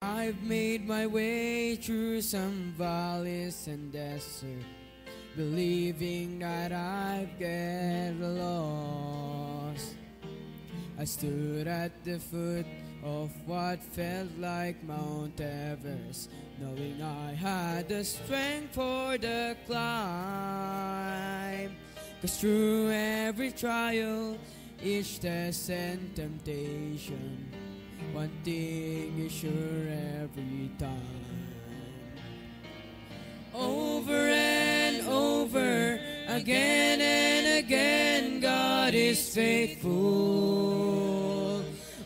I've made my way through some valleys and desert, believing that I'd get lost. I stood at the foot of what felt like Mount Everest, knowing I had the strength for the climb. 'Cause through every trial, each test and temptation, one thing is sure every time. Over and over, again and again, God is faithful.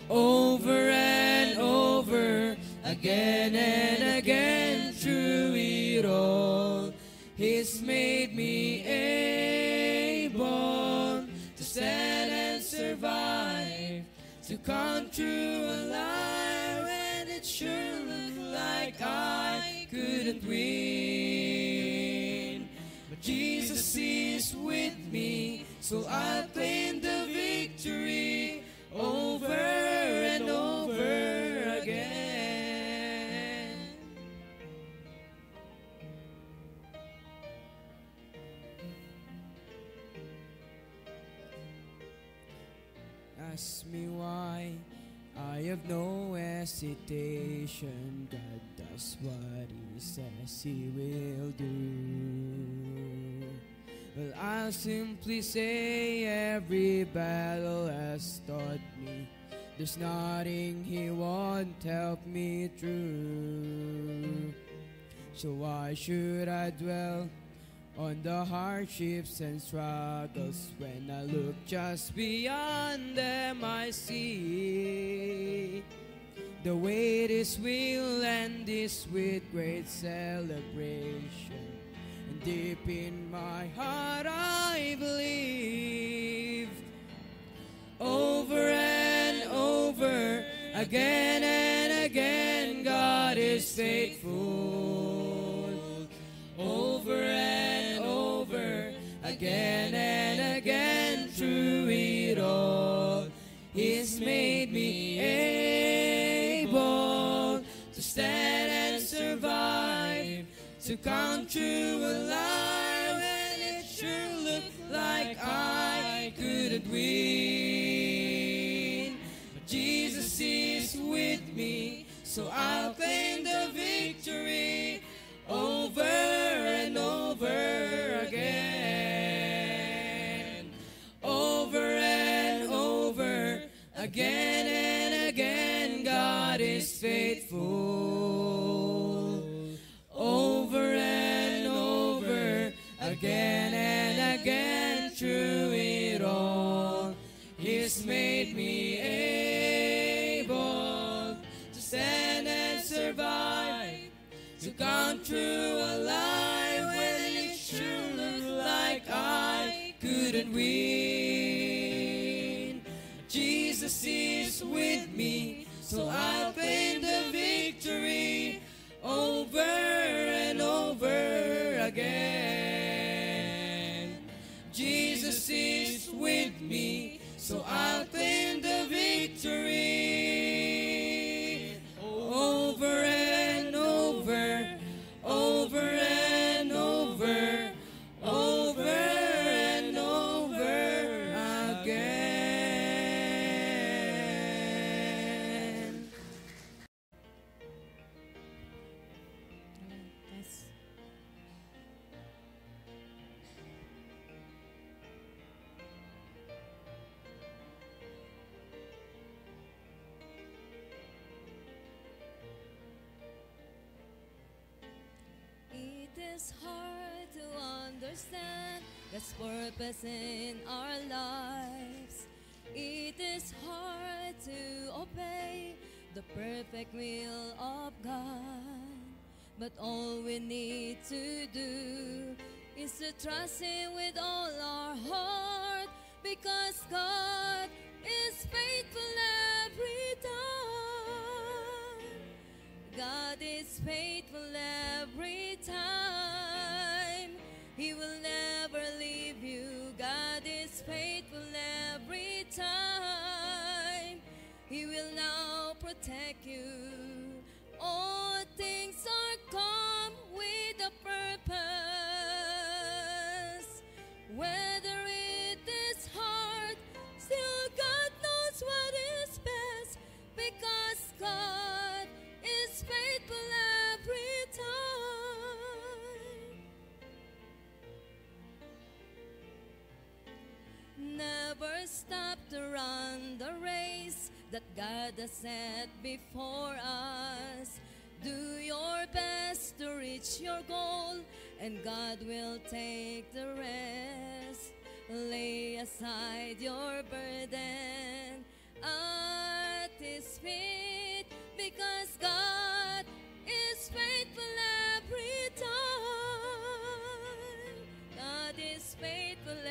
Over and over, again and again, through it all, He's made me able to stand and survive, to come through alive, and it sure looked like I couldn't win. But Jesus is with me, so I'll claim the victory over and over again. Ask me why, I have no hesitation. God does what He says He will do. Well, I'll simply say every battle has taught me there's nothing He won't help me through. So why should I dwell on the hardships and struggles when I look just beyond them? I see the way this will end is with great celebration. And deep in my heart I believe, over and over, again and again, God is faithful. Over and over, again and again, through it all, He's made me able to stand and survive, to come through alive, and it sure looked like I couldn't win. But Jesus is with me, so I'll claim the victory over and over again. Over and over, again and again, God is faithful. Over and over, again and again, through it all, He's made me able to stand and survive, to come through alive, when it sure looked like I couldn't win. Jesus is with me, so I'll claim the victory over and over again. Jesus is with me, so I'll claim the victory over and over, over and over, over and over again. Yes. It is hard to understand God's purpose in our lives. It is hard to obey the perfect will of God. But all we need to do is to trust Him with all our heart, because God is faithful every time. God is faithful every time. He will never leave you. God is faithful every time. He will now protect you. All things are come with a purpose. Whether it is hard, still God knows what is best, because God is faithful every time. Never stop to run the race that God has set before us. Do your best to reach your goal, and God will take the rest. Lay aside your burden at His feet, because God is faithful every time. God is faithful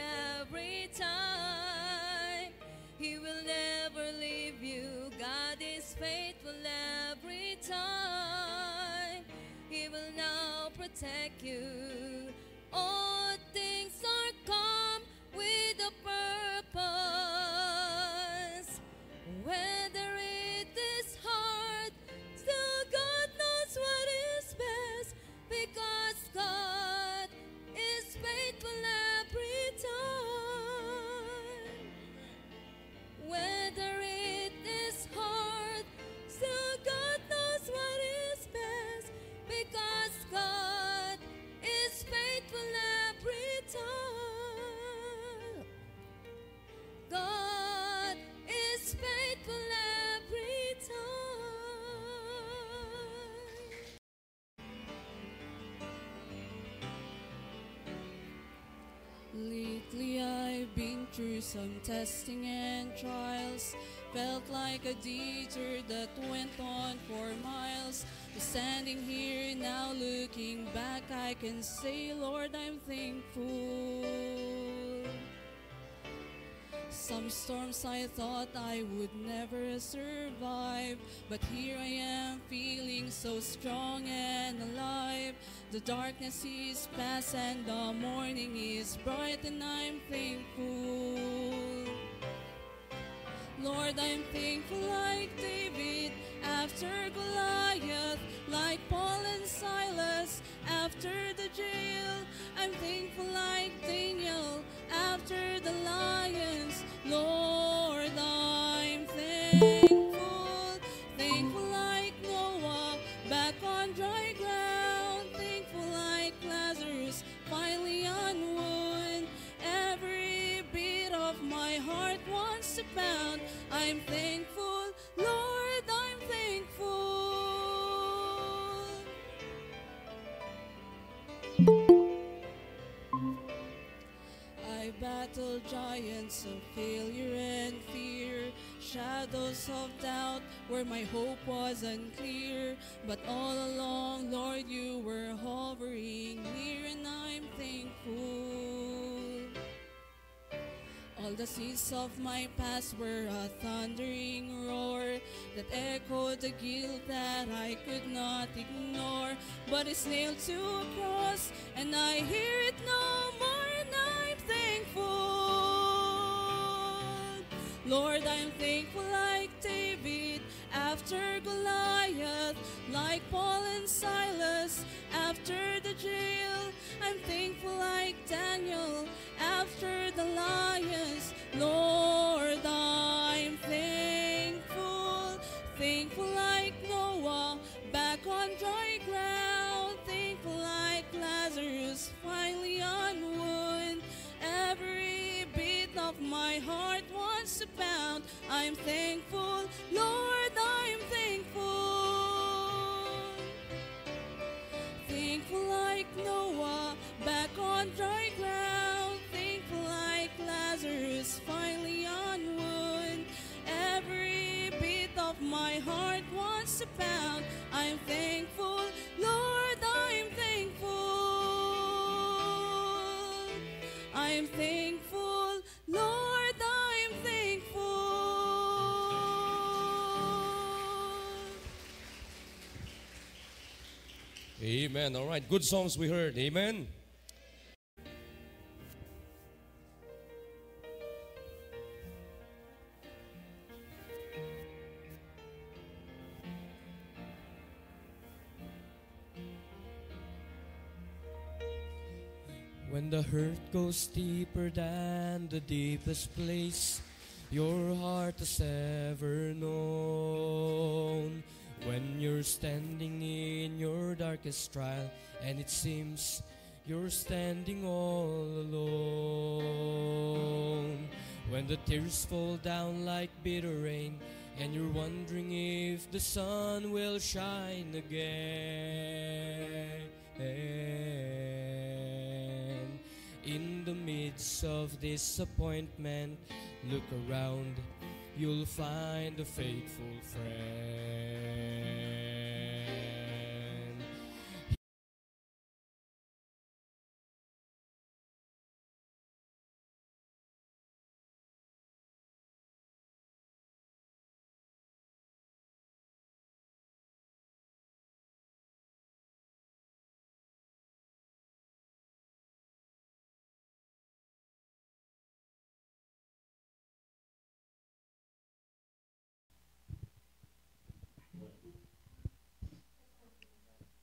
every time. He will never leave you. God is faithful every time. He will now protect you. All things are come with a purpose. Whether it is hard, still God knows what is best, because God is faithful every time. Whether it is hard, still God knows what is best, because God is faithful every time. God is faithful every time. Lately I've been through some testing and trials. Felt like a detour that went on for miles. But standing here now looking back, I can say, Lord, I'm thankful. Some storms I thought I would never survive, but here I am feeling so strong and alive. The darkness is past and the morning is bright, and I'm thankful. Lord, I'm thankful like David after Goliath, like Paul and Silas after the jail. I'm thankful like Daniel after the lions. Lord, I'm thankful. Thankful like Noah back on dry ground. Thankful like Lazarus finally on wood. Every beat of my heart wants to pound. I'm thankful, Lord, I'm thankful. I battled giants of failure and fear, shadows of doubt where my hope was unclear. But all along, Lord, you were hovering near, and I'm thankful. All the seas of my past were a thundering roar that echoed the guilt that I could not ignore. But it's nailed to a cross, and I hear it no more, and I'm thankful. Lord, I'm thankful like David after Goliath, like Paul and Silas after the jail. I'm thankful like Daniel after the lions. Lord, I'm thankful. Thankful like Noah back on dry ground. Thankful like Lazarus finally on wood. Every beat of my heart wants to pound. I'm thankful, Lord, I'm thankful. Thankful like Noah back on dry ground. Thankful like Lazarus finally on wood. Every beat of my heart wants to pound. I'm thankful, Lord, I'm thankful. I'm thankful, Lord, I'm thankful. Amen. All right. Good songs we heard. Amen. When the hurt goes deeper than the deepest place your heart has ever known. When you're standing in your darkest trial and it seems you're standing all alone. When the tears fall down like bitter rain and you're wondering if the sun will shine again. In the midst of disappointment, look around, you'll find a faithful friend.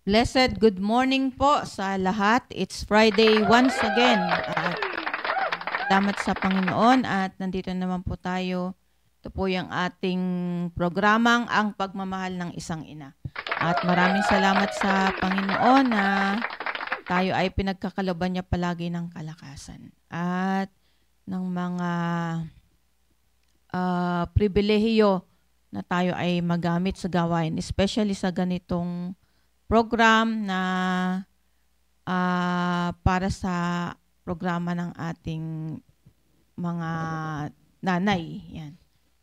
Blessed good morning po sa lahat. It's Friday once again. At salamat sa Panginoon at nandito naman po tayo. Ito po yung ating programang Ang Pagmamahal ng Isang Ina. At maraming salamat sa Panginoon na tayo ay pinagkakaloban niya palagi ng kalakasan. At ng mga pribilehiyo na tayo ay magamit sa gawain, especially sa ganitong program na para sa programa ng ating mga nanay. Yan.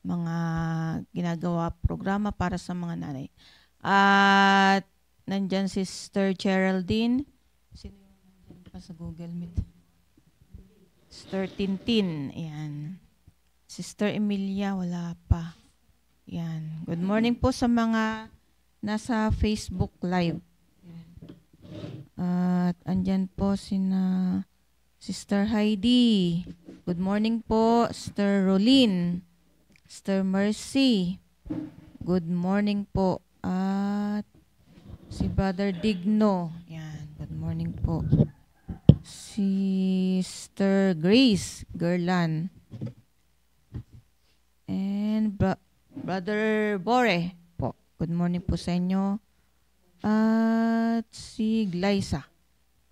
Mga ginagawa programa para sa mga nanay. At nandyan si Sister Geraldine. Sino yung nandyan pa sa Google Meet? Sister Tintin. Yan. Sister Emilia, wala pa. Yan. Good morning po sa mga nasa Facebook Live. At andyan po sina Sister Heidi. Good morning po, Sister Rolin. Sister Mercy. Good morning po. At si Brother Digno. Yan, good morning po. Sister Grace Gerlan. And Brother Bore. Good morning po sa inyo. At si Glyza.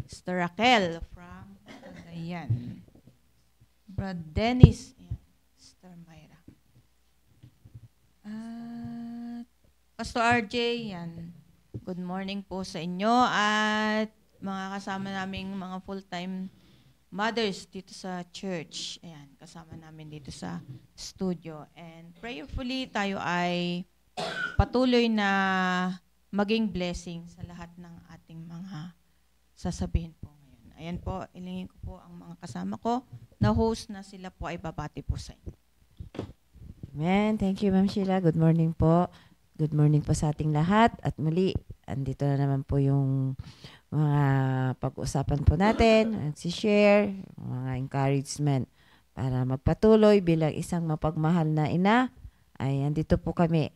Sister Raquel from Cagayan. Brad Dennis. Ayan. Sister Myra. At Pastor RJ. Yan. Good morning po sa inyo. At mga kasama naming mga full-time mothers dito sa church. Ayan. Kasama namin dito sa studio. And prayerfully tayo ay patuloy na maging blessing sa lahat ng ating mga sasabihin po ngayon. Ayan po, ilingin ko po ang mga kasama ko na host na sila po ay babati po sa inyo. Amen. Thank you, Ma'am Sheila. Good morning po. Good morning po sa ating lahat. At muli, andito na naman po yung mga pag-usapan po natin, share, mga encouragement para magpatuloy bilang isang mapagmahal na ina. Ay, andito po kami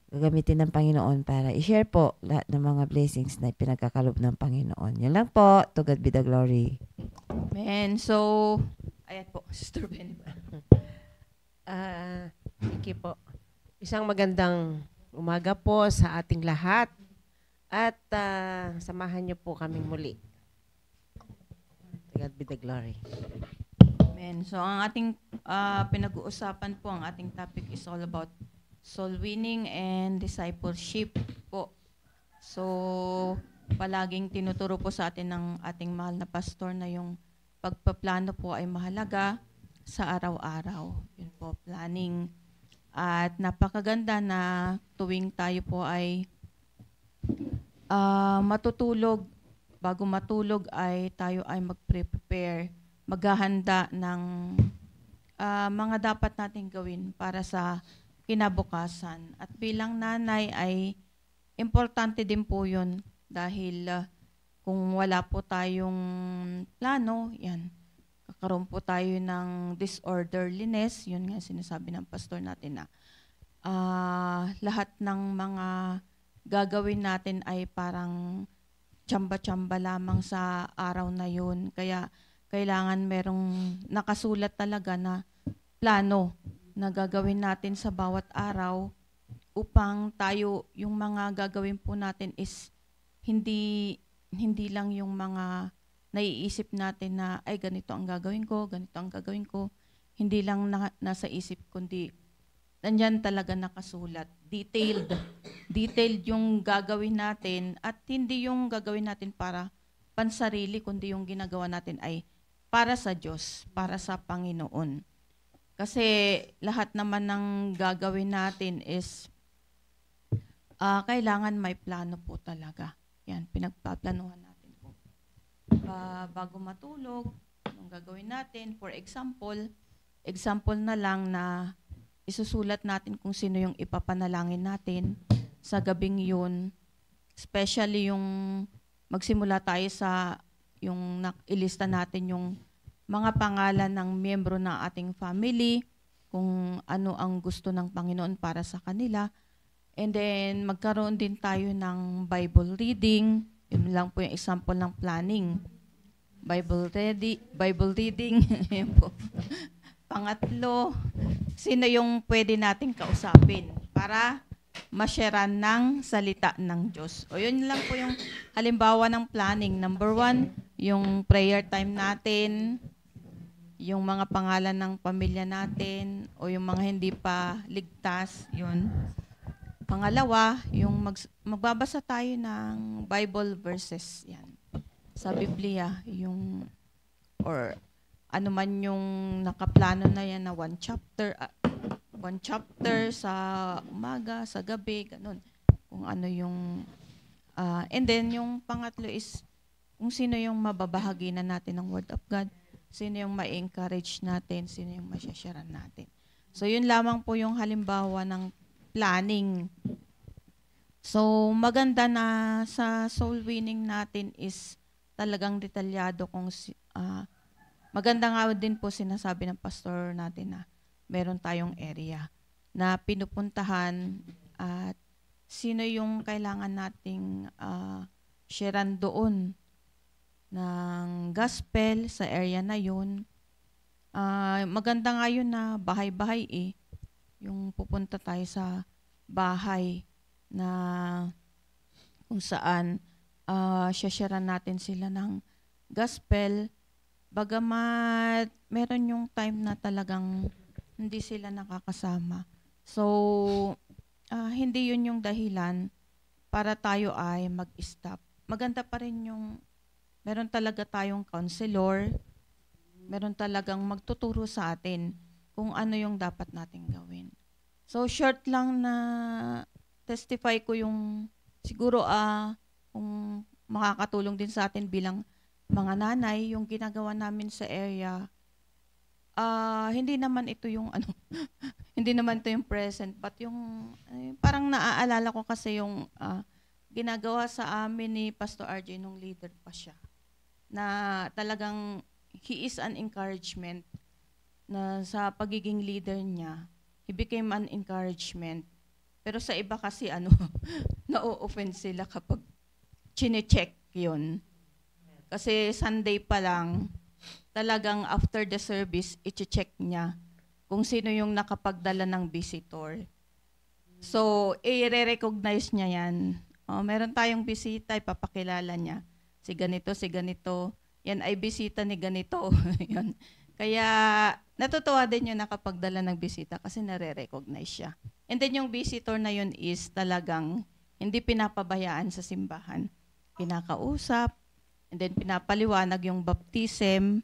gagamitin ng Panginoon para i-share po lahat ng mga blessings na pinagkakalob ng Panginoon. Yan lang po. To God be the glory. Amen. So, ayan po, Sister Benny. Thank you po. Isang magandang umaga po sa ating lahat at samahan niyo po kaming muli. To God be the glory. Amen. So, ang ating pinag-uusapan po, ang ating topic is all about soul winning and discipleship po. So, palaging tinuturo po sa atin ng ating mahal na pastor na yung pagpaplano po ay mahalaga sa araw-araw. Yun po, planning. At napakaganda na tuwing tayo po ay matutulog, bago matulog ay tayo ay mag-prepare, maghahanda ng mga dapat nating gawin para sa kinabukasan. At bilang nanay ay importante din po yun dahil kung wala po tayong plano, yan, kakaroon po tayo ng disorderliness, yun nga sinasabi ng pastor natin na lahat ng mga gagawin natin ay parang tsamba-tsamba lamang sa araw na yun. Kaya kailangan merong nakasulat talaga na plano na gagawin natin sa bawat araw upang tayo, yung mga gagawin po natin is hindi lang yung mga naiisip natin na ay ganito ang gagawin ko, ganito ang gagawin ko. Hindi lang nasa isip kundi nandyan talaga nakasulat. Detailed yung gagawin natin at hindi yung gagawin natin para pansarili kundi yung ginagawa natin ay para sa Diyos, para sa Panginoon. Kasi lahat naman ng gagawin natin is kailangan may plano po talaga. Yan, pinagpaplanuhan natin po. Bago matulog, anong gagawin natin? For example na lang na isusulat natin kung sino yung ipapanalangin natin sa gabing yun. Especially yung magsimula tayo sa yung ilista natin yung mga pangalan ng miyembro ng ating family, kung ano ang gusto ng Panginoon para sa kanila. And then, magkaroon din tayo ng Bible reading. Yun lang po yung example ng planning. Bible reading. Yan po. Pangatlo, sino yung pwede nating kausapin para ma-sharean ng salita ng Diyos. O yun lang po yung halimbawa ng planning. Number 1, yung prayer time natin, yung mga pangalan ng pamilya natin, o yung mga hindi pa ligtas, yun. Pangalawa, yung magbabasa tayo ng Bible verses, yan. Sa Biblia, yung, or ano man yung nakaplano na yan na one chapter sa umaga, sa gabi, ganun. Kung ano yung, and then yung pangatlo is, kung sino yung mababahagi na natin ng Word of God, sino yung ma-encourage natin, sino yung masyasharan natin. So yun lamang po yung halimbawa ng planning. So, maganda na sa soul winning natin is talagang detalyado kung maganda nga din po sinasabi ng pastor natin na meron tayong area na pinupuntahan at sino yung kailangan nating sharean doon ng gospel sa area na yun. Maganda nga yun na bahay-bahay yung pupunta tayo sa bahay na kung saan sharean natin sila ng gospel. Bagamat meron yung time na talagang hindi sila nakakasama. So, hindi yun yung dahilan para tayo ay mag-stop. Maganda pa rin yung meron talaga tayong counselor, meron talagang magtuturo sa atin kung ano yung dapat nating gawin. So, short lang na testify ko yung siguro kung makakatulong din sa atin bilang mga nanay, yung ginagawa namin sa area, hindi naman ito yung hindi naman ito yung present, but yung parang naaalala ko kasi yung ginagawa sa amin ni Pastor RJ nung leader pa siya, na talagang he is an encouragement na sa pagiging leader niya, he became an encouragement. Pero sa iba kasi na-o-offend sila kapag chine-check yun. Kasi Sunday pa lang, talagang after the service, i-check niya kung sino yung nakapagdala ng visitor. So, i-recognize niya yan. Meron tayong bisita, ipapakilala niya. Si ganito, yan ay bisita ni ganito. Yan. Kaya natutuwa din yun nakapagdala ng bisita kasi nare-recognize siya. And then yung visitor na yun is talagang hindi pinapabayaan sa simbahan. Kinakausap, and then pinapaliwanag yung baptism.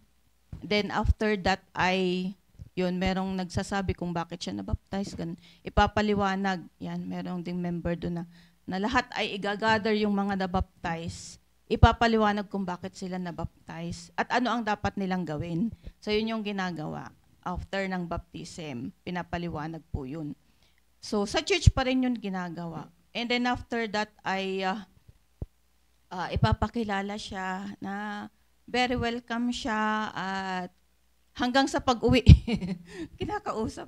Then after that ay yun, merong nagsasabi kung bakit siya nabaptize. Ipapaliwanag, yan, merong ding member doon na lahat ay igagather yung mga nabaptize. Ipapaliwanag kung bakit sila nabaptize at ano ang dapat nilang gawin. So yun yung ginagawa after ng baptism. Pinapaliwanag po yun. So sa church pa rin yun ginagawa. And then after that ay ipapakilala siya na very welcome siya at hanggang sa pag-uwi kinakausap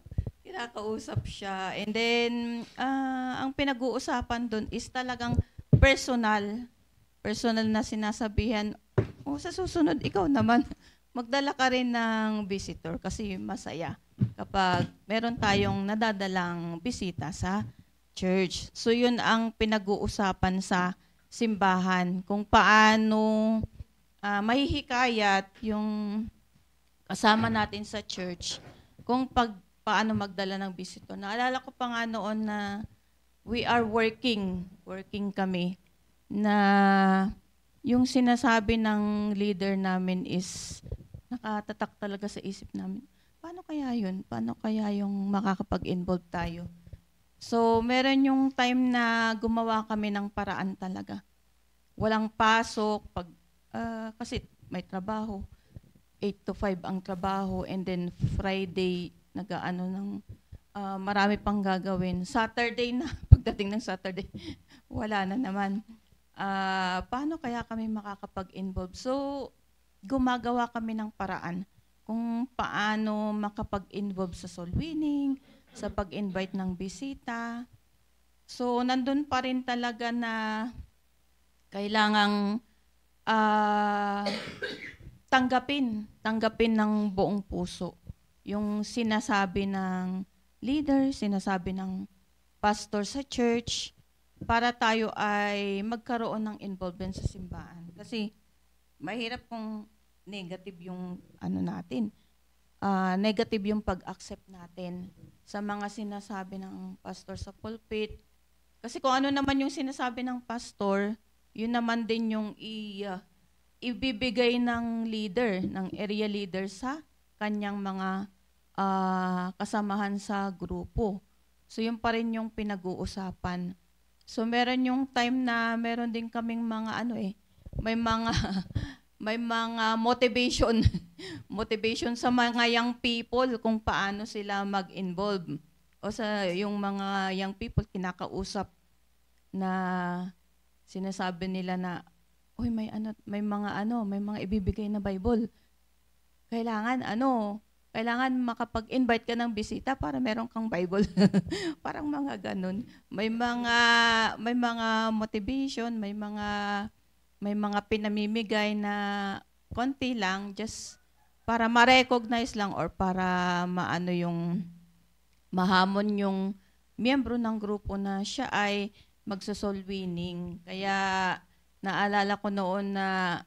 siya. And then ang pinag-uusapan doon is talagang personal personal na sinasabihan, sa susunod, ikaw naman, magdala ka rin ng visitor kasi masaya kapag meron tayong nadadalang bisita sa church. So yun ang pinag-uusapan sa simbahan, kung paano mahihikayat yung kasama natin sa church, kung paano magdala ng visitor. Naalala ko pa nga noon na we are working kami, na yung sinasabi ng leader namin is nakatatak talaga sa isip namin. Paano kaya yun? Paano kaya yung makakapag-involve tayo? So, meron yung time na gumawa kami ng paraan talaga. Walang pasok, kasi may trabaho. 8 to 5 ang trabaho, and then Friday, marami pang gagawin. Saturday na, pagdating ng Saturday, wala na naman. Paano kaya kami makakapag-involve? So, gumagawa kami ng paraan kung paano makapag-involve sa soul winning, sa pag-invite ng bisita. So, nandun pa rin talaga na kailangang tanggapin ng buong puso yung sinasabi ng leader, sinasabi ng pastor sa church, para tayo ay magkaroon ng involvement sa simbahan. Kasi mahirap kung negative yung natin. Negative yung pag-accept natin sa mga sinasabi ng pastor sa pulpit. Kasi kung ano naman yung sinasabi ng pastor, yun naman din yung ibibigay ng leader, ng area leader sa kanyang mga kasamahan sa grupo. So yun pa rin yung pinag-uusapan. So meron yung time na meron din kaming mga may mga motivation motivation sa mga young people kung paano sila mag-involve. O sa yung mga young people kinakausap na sinasabi nila na may mga ibibigay na Bible. Kailangan makapag-invite ka ng bisita para meron kang Bible. Parang mga ganun. May mga motivation, may mga pinamimigay na konti lang just para ma-recognize lang or para mahamon yung miyembro ng grupo na siya ay magso-soul winning. Kaya naalala ko noon na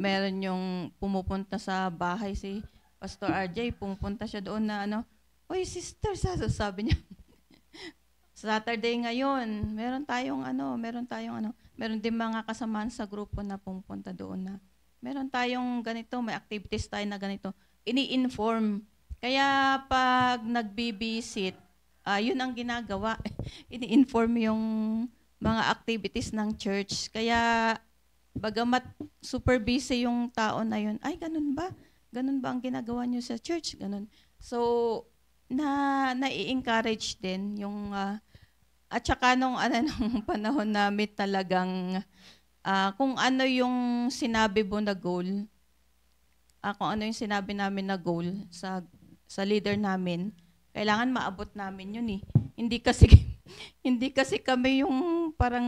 meron yung pumupunta sa bahay si Pastor RJ, pumunta siya doon na "Oy, sister," sabi niya. Saturday ngayon, meron din mga kasamaan sa grupo na pumunta doon na meron tayong ganito, may activities tayo na ganito. Ini-inform. Kaya pag nagbibisit, yun ang ginagawa. Ini-inform yung mga activities ng church. Kaya bagamat super busy yung tao na yun, ay ganun ba? Ganun ba ang ginagawa niyo sa church? Ganun. So, nai-encourage din yung at saka nung panahon namin talagang kung ano yung sinabi mo na goal, kung ano yung sinabi namin na goal sa leader namin, kailangan maabot namin yun eh. Hindi kasi kami yung parang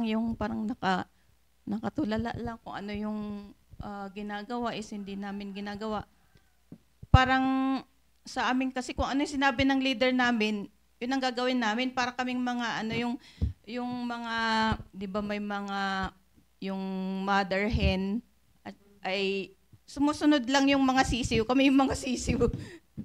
yung parang nakatulala lang kung ano yung ginagawa is hindi namin ginagawa. Parang sa amin kasi kung ano yung sinabi ng leader namin, yun ang gagawin namin para kaming mga yung mga, di ba may mga yung mother hen ay sumusunod lang yung mga sisiw. Kami yung mga sisiw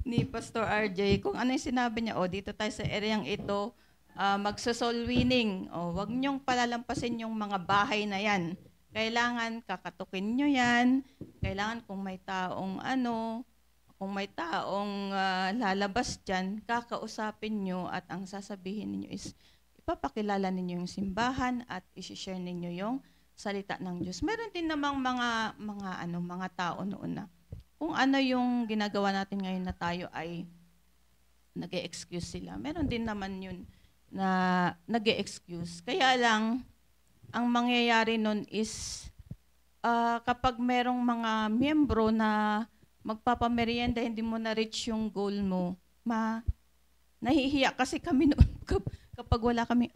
ni Pastor RJ. Kung ano yung sinabi niya, dito tayo sa areang ito, magso-soul winning. Wag niyong palalampasin yung mga bahay na yan. Kailangan kakatukin nyo yan. Kailangan kung may taong lalabas dyan, kakausapin nyo at ang sasabihin ninyo is ipapakilala ninyo yung simbahan at isi-share ninyo yung salita ng Diyos. Meron din namang mga tao noon na kung ano yung ginagawa natin ngayon na tayo ay nag-e-excuse sila. Meron din naman yun na nag-e-excuse. Kaya lang, ang mangyayari nun is kapag merong mga miyembro na magpapamerienda, hindi mo na-reach yung goal mo, nahihiya kasi kami noon kapag wala kami,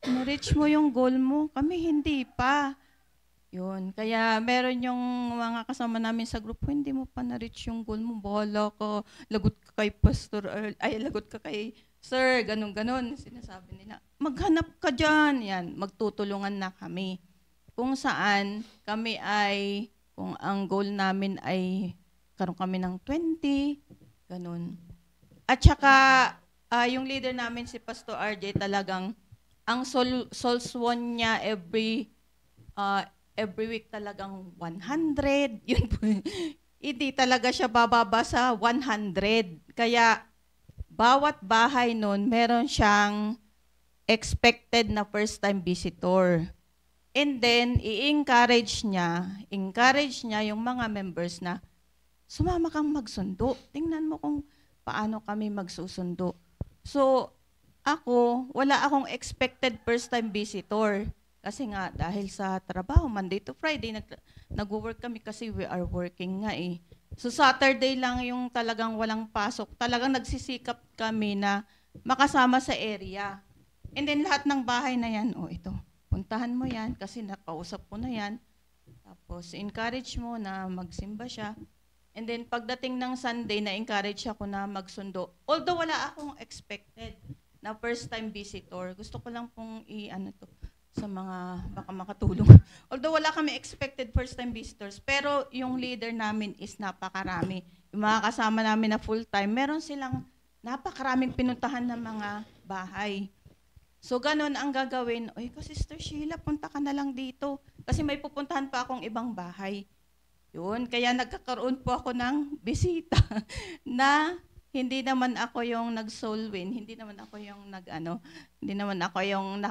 na-reach mo yung goal mo. Kami hindi pa. Yun. Kaya meron yung mga kasama namin sa grupo, hindi mo pa na-reach yung goal mo. Bahala ka. Lagot ka kay Pastor Earl. Ay, lagot ka kay Sir. Ganon-ganon. Sinasabi nila, maghanap ka dyan. Yan. Magtutulungan na kami. Kung saan kami ay, kung ang goal namin ay karoon kami ng 20, ganon. At saka, yung leader namin, si Pastor RJ, talagang, ang souls won niya every week talagang 100. Yun po. Hindi talaga siya bababa sa 100. Kaya, bawat bahay nun, meron siyang expected na first-time visitor. And then, encourage niya yung mga members na, sumama kang magsundo. Tingnan mo kung paano kami magsusundo. So, ako, wala akong expected first-time visitor. Kasi nga, dahil sa trabaho, Monday to Friday, nag-work kami kasi we are working nga eh. So, Saturday lang yung talagang walang pasok. Talagang nagsisikap kami na makasama sa area. And then, lahat ng bahay na yan, ito, puntahan mo yan kasi nakausap ko na yan. Tapos, encourage mo na magsimba siya. And then, pagdating ng Sunday, na-encourage ako na magsundo. Although wala akong expected na first-time visitor. Gusto ko lang pong sa mga baka makatulong. Although wala kami expected first-time visitors, pero yung leader namin is napakarami. Yung mga kasama namin na full-time, meron silang napakaraming pinuntahan ng mga bahay. So, ganun ang gagawin. Oy, Sister Sheila, punta ka na lang dito. Kasi may pupuntahan pa akong ibang bahay. Yun, kaya nagkakaroon po ako ng bisita na hindi naman ako yung nag-soul win, hindi naman ako yung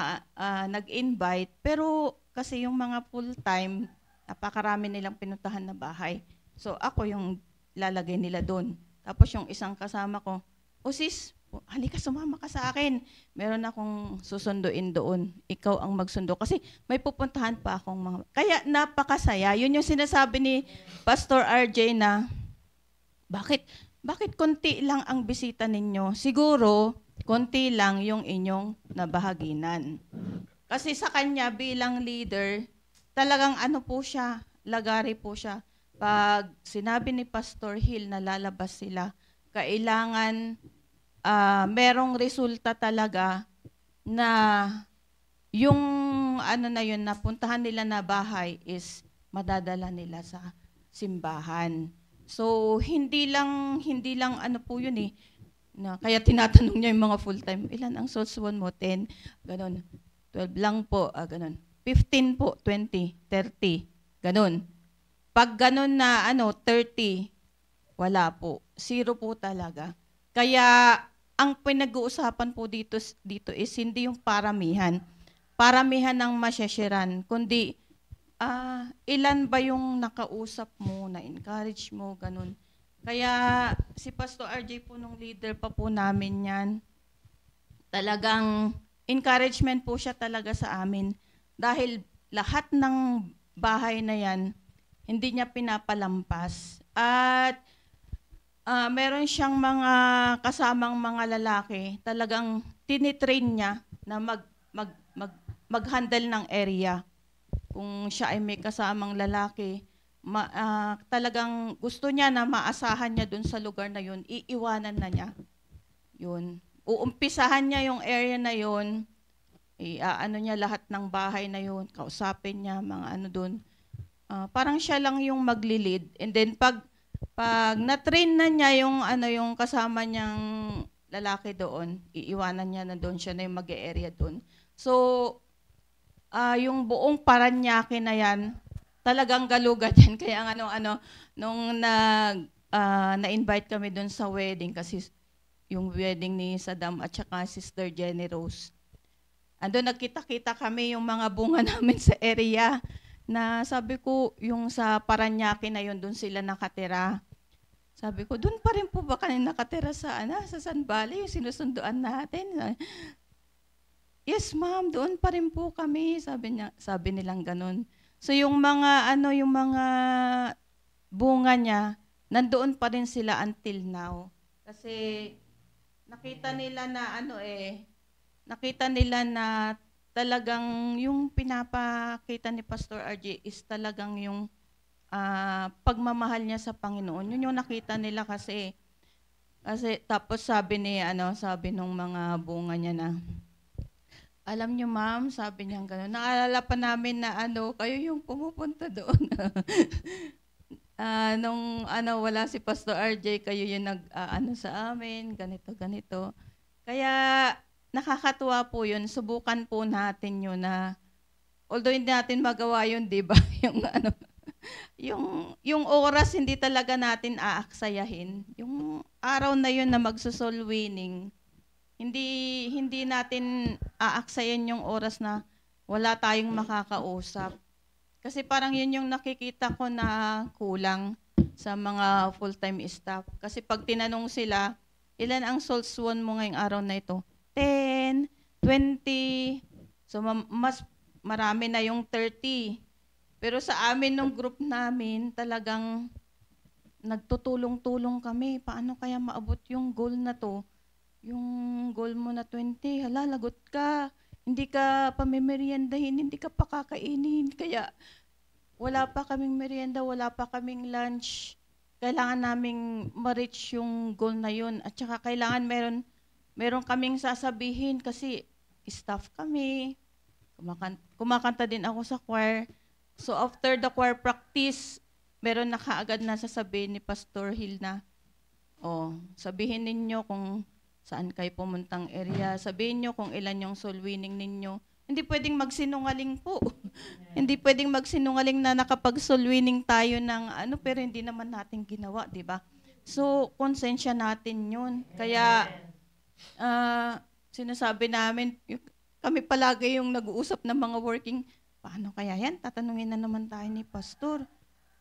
nag-invite, pero kasi yung mga full-time, napakarami nilang pinuntahan na bahay. So ako yung lalagay nila doon. Tapos yung isang kasama ko, sis, halika sumama ka sa akin. Meron akong susunduin doon. Ikaw ang magsundo. Kasi may pupuntahan pa akong mga... Kaya napakasaya. Yun yung sinasabi ni Pastor RJ na, bakit konti lang ang bisita ninyo? Siguro, konti lang yung inyong nabahaginan. Kasi sa kanya bilang leader, talagang lagari po siya. Pag sinabi ni Pastor Hill na lalabas sila, kailangan merong resulta talaga na yung napuntahan nila na bahay is madadala nila sa simbahan. So, hindi lang po yun eh. Kaya tinatanong niya yung mga full-time, ilan ang souls won mo? 10, ganon. 12 lang po, ganon. 15 po, 20, 30, ganon. Pag ganon na 30, wala po. 0 po talaga. Kaya, ang pinag-uusapan po dito is hindi yung paramihan. Paramihan ng masyashiran, kundi ilan ba yung nakausap mo, na-encourage mo, ganun. Kaya si Pastor RJ po nung leader pa po namin yan, talagang encouragement po siya talaga sa amin. Dahil lahat ng bahay na yan, hindi niya pinapalampas. At meron siyang mga kasamang mga lalaki, talagang tinitrain niya na mag-handle ng area. Kung siya ay may kasamang lalaki, talagang gusto niya na maasahan niya dun sa lugar na yun, iiwanan na niya. Yun. Uumpisahan niya yung area na yun, niya lahat ng bahay na yun, kausapin niya, mga dun. Parang siya lang yung magli-lead. And then pag na-train na niya yung kasama niyang lalaki doon, iiwanan niya na doon, siya na yung mag-area doon. So, yung buong Paranaque na yan, talagang galugat yan. Kaya nung na-invite kami doon sa wedding, kasi yung wedding ni Saddam at saka Sister Jenny Rose, andun nagkita-kita kami yung mga bunga namin sa area, na sabi ko, yung sa Paranaque na yun, doon sila nakatira. Sabi ko, doon pa rin po ba kayo nakatira sa San Valley, yung sinusunduan natin? Yes, ma'am, doon pa rin po kami, sabi nilang ganun. So yung mga bunga niya, nandoon pa rin sila until now. Kasi nakita nila na talagang yung pinapakita ni Pastor RJ is talagang yung pagmamahal niya sa Panginoon. Yun yung nakita nila kasi tapos sabi nung mga bunga niya na, alam niyo ma'am, sabi niya gano'n, naalala pa namin na kayo yung pumupunta doon. Nung wala si Pastor RJ, kayo yung sa amin, ganito. Kaya nakakatuwa po yun, subukan po natin yun na, although hindi natin magawa yun, di ba? yung oras hindi talaga natin aaksayahin. Yung araw na yun na magso-soul winning, hindi natin aaksayan yung oras na wala tayong makakausap. Kasi parang yun yung nakikita ko na kulang sa mga full-time staff. Kasi pag tinanong sila, ilan ang souls won mo ngayong araw na ito? 10, 20. So mas marami na yung 30. Pero sa amin nung group namin, talagang nagtutulong-tulong kami. Paano kaya maabot yung goal na to? Yung goal mo na 20, hala, lagot ka. Hindi ka pamimeriendahin, hindi ka pa kakainin. Kaya wala pa kaming merienda, wala pa kaming lunch. Kailangan naming ma-reach yung goal na yun. At saka kailangan meron kaming sasabihin kasi staff kami. Kumakanta din ako sa choir. So after the choir practice, meron na kaagad na sasabihin ni Pastor Hill na, sabihin ninyo kung saan kayo pumuntang area. Sabihin nyo kung ilan yung soul winning ninyo. Hindi pwedeng magsinungaling po. Hindi pwedeng magsinungaling na nakapag-soul winning tayo ng pero hindi naman natin ginawa, di ba? So, konsensya natin yun. Kaya, sinasabi namin, kami palagi yung nag-uusap ng mga working, paano kaya yan? Tatanungin na naman tayo ni Pastor.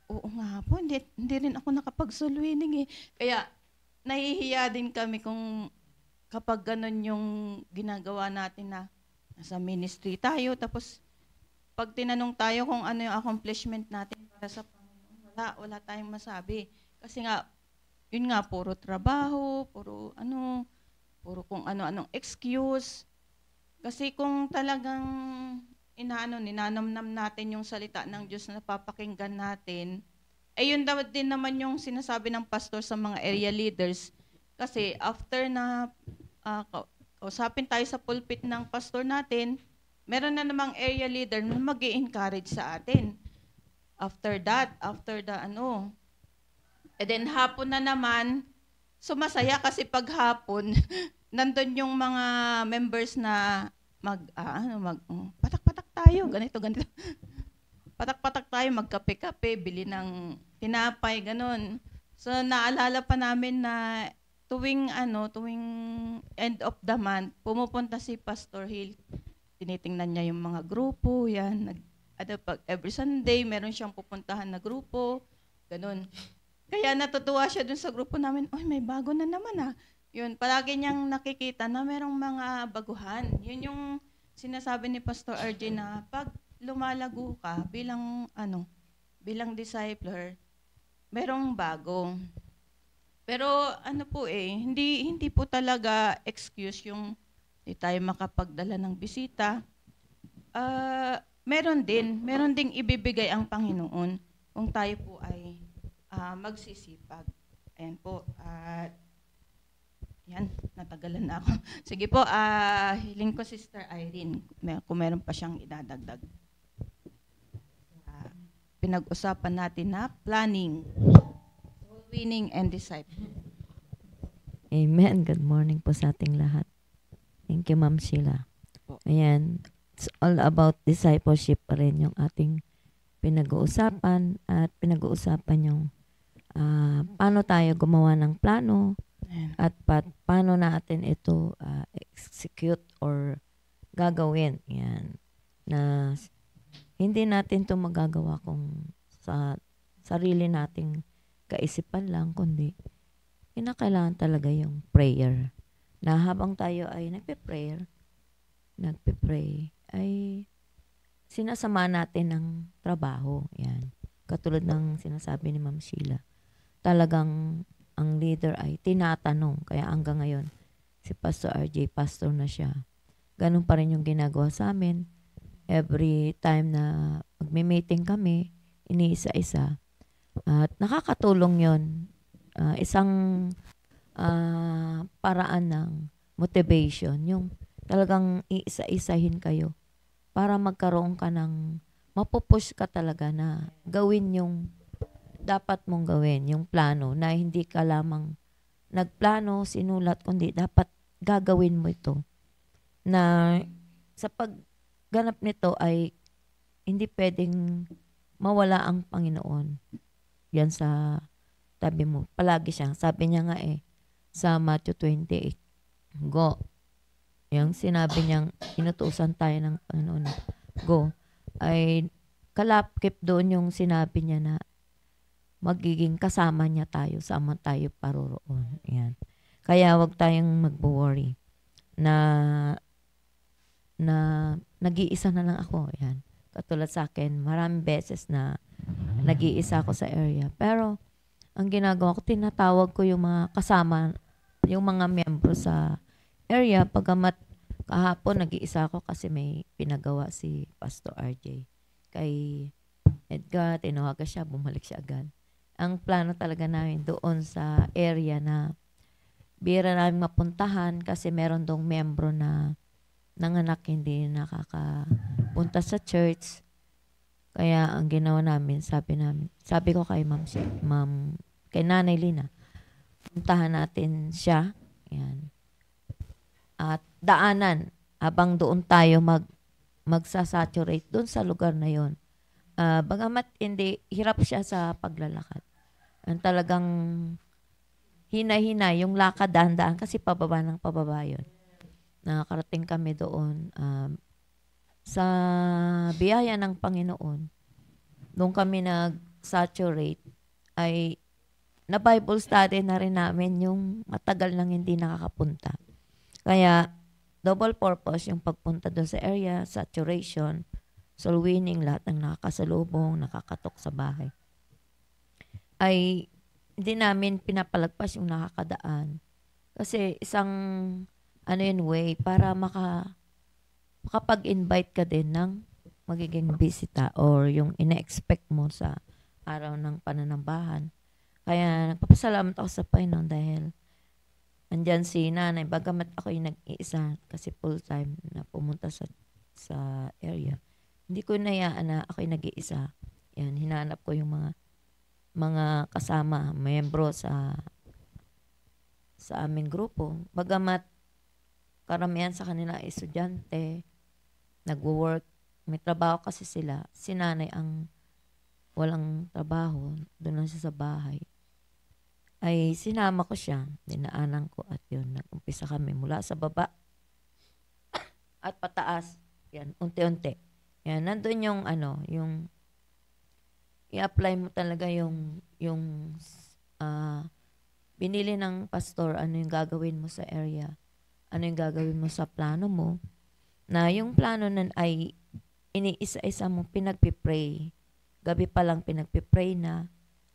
Oo nga po, hindi rin ako nakapag-soul winning eh. Kaya, nahihiya din kami kung kapag ganun yung ginagawa natin na nasa ministry tayo, tapos pag tinanong tayo kung ano yung accomplishment natin para sa Panginoon, wala tayong masabi. Kasi nga, yun nga, puro trabaho, puro kung ano-anong excuse. Kasi kung talagang ninanamnam natin yung salita ng Diyos na napapakinggan natin, yun din naman yung sinasabi ng pastor sa mga area leaders. Kasi after na kausapin tayo sa pulpit ng pastor natin, meron na namang area leader na mag-i-encourage sa atin. After the and then hapon na naman, sumasaya kasi pag hapon, nandun yung mga members na patak-patak tayo, ganito. Patak-patak tayo, magkape-kape, bili ng tinapay, ganun. So naalala pa namin na tuwing end of the month, pumupunta si Pastor Hill. Tinitingnan niya yung mga grupo, yan. Every Sunday, meron siyang pupuntahan na grupo, ganun. Kaya natutuwa siya dun sa grupo namin, may bago na naman Yun, palagi niyang nakikita na merong mga baguhan. Yun yung sinasabi ni Pastor RJ na pag lumalago ka bilang discipler, merong bago. Pero hindi po talaga excuse yung hindi tayo makapagdala ng bisita. Meron ding ibibigay ang Panginoon kung tayo po ay magsisipag. Ayan po. Natagalan na ako. Sige po, hiling ko Sister Irene kung meron pa siyang idadagdag. Pinag-usapan natin na planning, winning and disciple. Amen. Good morning po sa ating lahat. Thank you, Ma'am Sheila. Ayan. It's all about discipleship pa rin yung ating pinag-uusapan at pinag-uusapan yung paano tayo gumawa ng plano at paano natin ito execute or gagawin. Yan. Na hindi natin ito magagawa kung sa sarili nating kaisipan lang, kundi kinakailangan talaga yung prayer. Na habang tayo ay nagpe-pray, ay sinasama natin ng trabaho. Yan. Katulad ng sinasabi ni Ma'am Sheila. Talagang ang leader ay tinatanong. Kaya hanggang ngayon, si Pastor RJ, pastor na siya. ganun pa rin yung ginagawa sa amin. Every time na magme-meeting kami, iniisa-isa. At nakakatulong yon. Isang paraan ng motivation, yung talagang iisa-isahin kayo para magkaroon ka ng mapupush ka talaga na gawin yung dapat mong gawin, yung plano, na hindi ka lamang nagplano, sinulat, kundi dapat gagawin mo ito. Na sa pagganap nito ay hindi pwedeng mawala ang Panginoon. Yan sa tabi mo. Palagi siya. Sabi niya nga sa Matthew 28, go. Yung sinabi niyang inutusan tayo ng Panginoon, go. Ay kalapkip doon yung sinabi niya na magiging kasama niya tayo, sama tayo paroroon. Yan. Kaya wag tayong mag-worry na nag-iisa na lang ako. Yan. Katulad sa akin, maraming beses na nag-iisa ako sa area. Pero ang ginagawa ko, tinatawag ko yung mga kasama, yung mga miyembro sa area. Pagamat kahapon nag-iisa ako kasi may pinagawa si Pastor RJ. Kay Edgar, tinawagan siya, bumalik siya agad. Ang plano talaga namin doon sa area na bira namin mapuntahan kasi meron dong miyembro na nanganak hindi nakakapunta sa church. Kaya ang ginawa namin, sabi ko kay kay Nanay Lina, puntahan natin siya. Yan. At daanan, habang doon tayo magsasaturate doon sa lugar na yon. Bagamat hindi, hirap siya sa paglalakad. Ang talagang hina-hina, yung lakad dahan-dahan kasi pababa ng pababa yun. Nakakarating kami doon sa biyaya ng Panginoon. Doon kami nag-saturate ay na Bible study na rin namin yung matagal nang hindi nakakapunta. Kaya double purpose yung pagpunta doon sa area, saturation, soul winning, lahat ng nakakasalubong, nakakatok sa bahay. Ay hindi namin pinapalagpas yung nakakadaan. Kasi isang way para makapag-invite ka din ng magiging bisita or yung ina-expect mo sa araw ng pananambahan. Kaya nagpapasalamat ako sa Panginoon dahil andyan si Nanay. Bagamat ako yung nag-iisa kasi full-time na pumunta sa area. Hindi ko nayaan na ako yung nag-iisa. Yan, hinanap ko yung mga kasama, miyembro sa aming grupo. Bagamat karamihan sa kanila ay estudyante, nagwo-work, may trabaho kasi sila. Si Nanay ang walang trabaho, doon lang siya sa bahay. Ay sinama ko siya, dinaanan ko at yun, nag-umpisa kami mula sa baba at pataas. Yan, unti-unti. Yan, nandun yung yung i-apply mo talaga yung binili ng pastor, ano yung gagawin mo sa area, ano yung gagawin mo sa plano mo, na yung plano nun ay iniisa-isa mo pinagpipray. Gabi pa lang pinagpipray na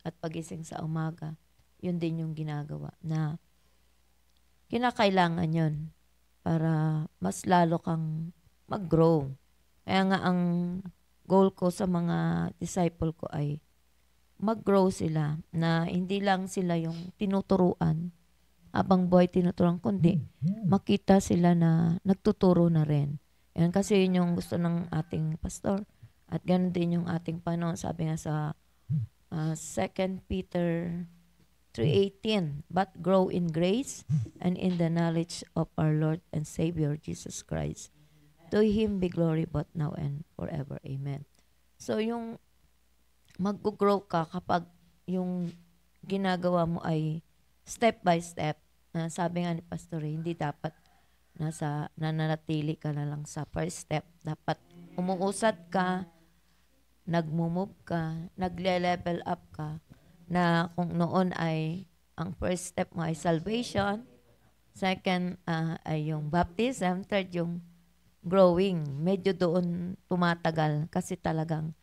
at pagising sa umaga. Yun din yung ginagawa na kinakailangan yun para mas lalo kang mag-grow. Kaya nga ang goal ko sa mga disciple ko ay mag-grow sila, na hindi lang sila yung tinuturuan habang buhay tinuturuan, kundi makita sila na nagtuturo na rin. Yan kasi yun yung gusto ng ating pastor. At ganun din yung ating Panginoon. Sabi nga sa 2 Peter 3:18, but grow in grace and in the knowledge of our Lord and Savior Jesus Christ. To Him be glory both now and forever. Amen. So yung mag-grow ka kapag yung ginagawa mo ay step by step. Sabi nga ni Pastor, hindi dapat nananatili ka na lang sa first step. Dapat umuusad ka, nagmumove ka, nagle-level up ka, na kung noon ay ang first step mo ay salvation, second ay yung baptism, third yung growing. Medyo doon tumatagal kasi talagang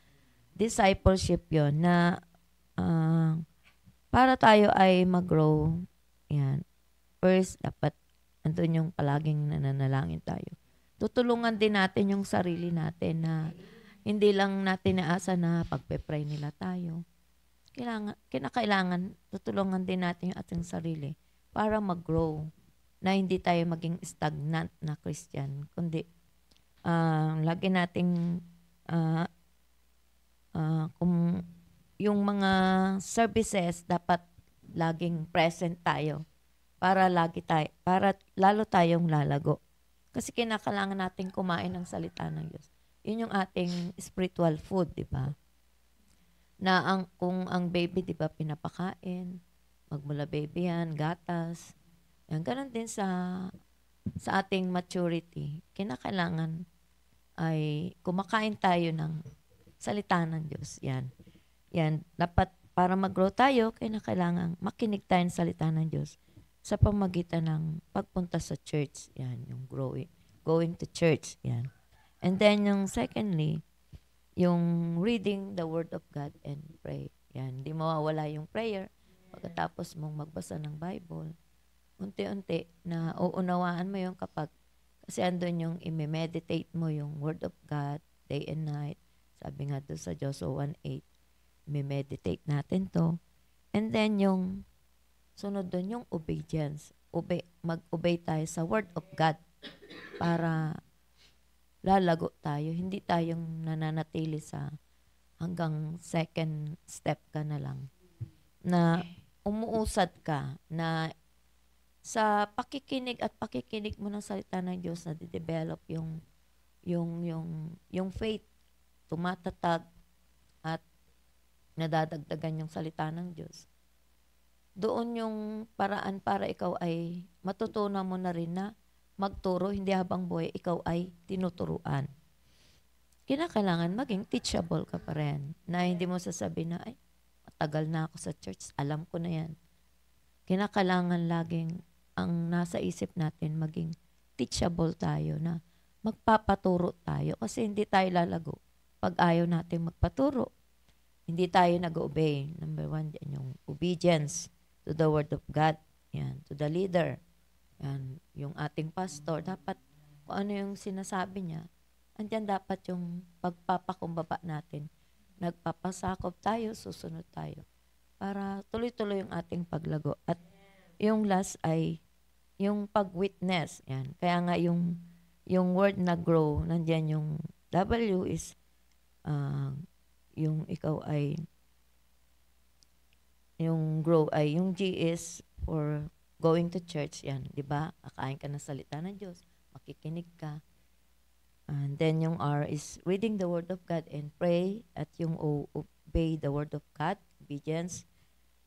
discipleship yon na para tayo ay mag-grow. Yan. First, dapat andun yung palaging nananalangin tayo. tutulungan din natin yung sarili natin na hindi lang natin naasa na pagpe-pray nila tayo. Kinakailangan tutulungan din natin yung ating sarili para mag-grow na hindi tayo maging stagnant na Christian, kundi lagi nating kung yung mga services dapat laging present tayo para lalo tayong lalago. Kasi kinakailangan nating kumain ng salita ng Diyos. Yun yung ating spiritual food, di ba? Na kung ang baby, di ba, pinapakain, magmula baby yan, gatas. Yan, ganun din sa ating maturity. Kinakailangan ay kumakain tayo ng salita ng Diyos. Yan. Yan. Dapat para mag-grow tayo, kinakailangan makinig tayo ng salita ng Diyos sa pamagitan ng pagpunta sa church. Yan, yung going to church. Yan. And then yung secondly, yung reading the Word of God and pray. Yan, hindi mawawala yung prayer pagkatapos mong magbasa ng Bible. Unti-unti na uunawaan mo yung kasi andun yung i-meditate mo yung Word of God day and night. Sabi nga doon sa Joshua 1:8, i-meditate natin to. And then yung sunod doon yung obedience. Mag-obey tayo sa Word of God para lalago tayo. Hindi tayong nananatili sa hanggang second step ka na lang. Na umuusad ka na sa pakikinig mo ng salita ng Diyos na de-develop yung faith, tumatatag at nadadagdagan yung salita ng Diyos. Doon yung paraan para ikaw ay matutunan mo na rin na magturo, hindi habang buhay ikaw ay tinuturuan. Kinakailangan maging teachable ka pa rin. Na hindi mo sasabihin na, ay, matagal na ako sa church, alam ko na yan. Kinakailangan laging ang nasa isip natin maging teachable tayo na magpapaturo tayo kasi hindi tayo lalago pag ayaw natin magpaturo. Hindi tayo nag-obey. Number 1, yan yung obedience to the Word of God. Yan, to the leader. Yan, yung ating pastor. Dapat kung ano yung sinasabi niya, andyan dapat yung pagpapakumbaba natin. Nagpapasakop tayo, susunod tayo. Para tuloy-tuloy yung ating paglago. At yung last ay yung pag-witness. Yan. Kaya nga yung word na grow, nandyan yung W is yung ikaw ay yung grow ay yung G is for going to church. Yan, di ba? Kakain ka ng salita ng Diyos, makikinig ka. And then yung R is reading the Word of God and pray. At yung O, obey the Word of God, obedience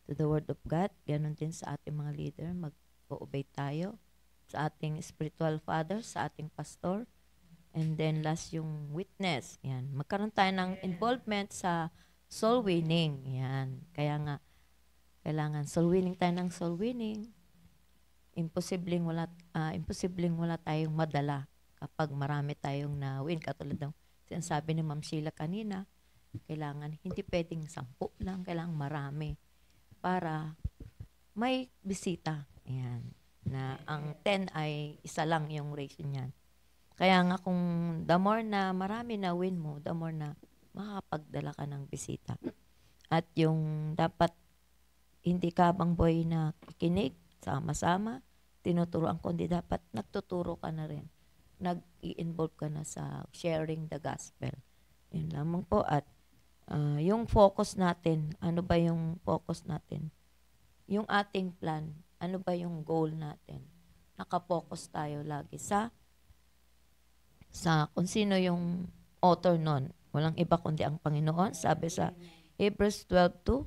to the Word of God. Ganon din sa ating mga leader, mag-obey tayo sa ating spiritual father, sa ating pastor. And then last yung witness. Yan. Magkaroon tayo ng involvement sa soul winning. Yan. Kaya nga, kailangan soul winning tayo ng soul winning. Imposibleng wala tayong madala kapag marami tayong na-win. Katulad ng sinasabi ni Ma'am Sheila kanina, kailangan hindi pwedeng 10 lang, kailangan marami para may bisita. Yan. Na ang 10 ay isa lang yung ratio niyan. Kaya nga kung the more na marami na win mo, the more na makakapagdala ka ng bisita. At yung dapat hindi ka bang boy na kikinig, sama-sama, tinuturoan kundi dapat nagtuturo ka na rin. Nag-i-involve ka na sa sharing the gospel. Yun lamang po. At yung focus natin, ano ba yung focus natin? Yung ating plan, ano ba yung goal natin? Nakapokus tayo lagi sa kung sino yung author nun. Walang iba kundi ang Panginoon. Sabi sa Hebrews 12:2,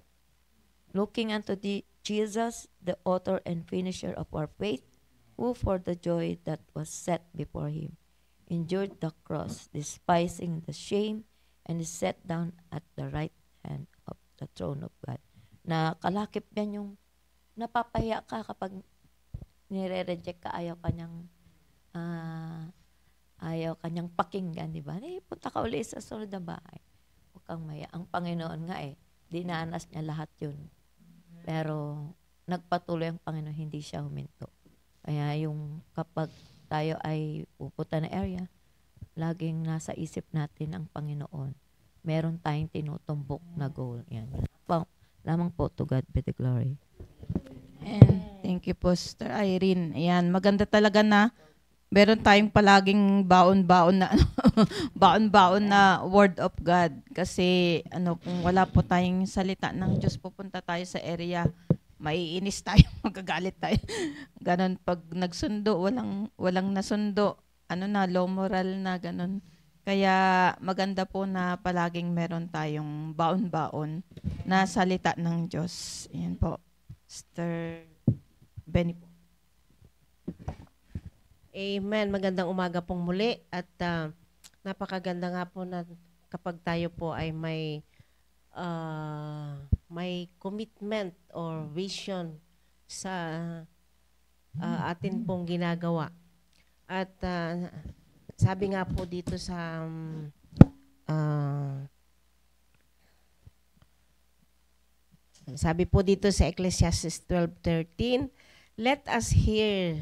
looking unto Jesus, the author and finisher of our faith, who for the joy that was set before him endured the cross, despising the shame, and is set down at the right hand of the throne of God. Na kalakip yan yung napapahiya ka kapag nire-reject ka, ayaw kanyang pakinggan, di ba? Punta ka ulit sa sunod na bahay. Huwag kang maya. Ang Panginoon nga dinanas niya lahat yun. Pero nagpatuloy ang Panginoon, hindi siya huminto. Kaya yung kapag tayo ay pupunta na area, laging nasa isip natin ang Panginoon. Meron tayong tinutumbok na goal. Yan. Lamang po, to God be the glory. And thank you po, Sister Irene. Ayan, maganda talaga na meron tayong palaging baon-baon na baon-baon na word of God. Kasi kung wala po tayong salita ng Diyos, pupunta tayo sa area, maiinis tayo, magagalit tayo. Ganon, pag nagsundo, walang nasundo, low moral na ganon. Kaya maganda po na palaging meron tayong baon-baon na salita ng Diyos. Ayan po. Sister Benny po. Amen. Magandang umaga pong muli at napakaganda nga po na kapag tayo po ay may commitment or vision sa atin pong ginagawa. At sabi nga po dito sa sabi po dito sa Ecclesiastes 12:13, let us hear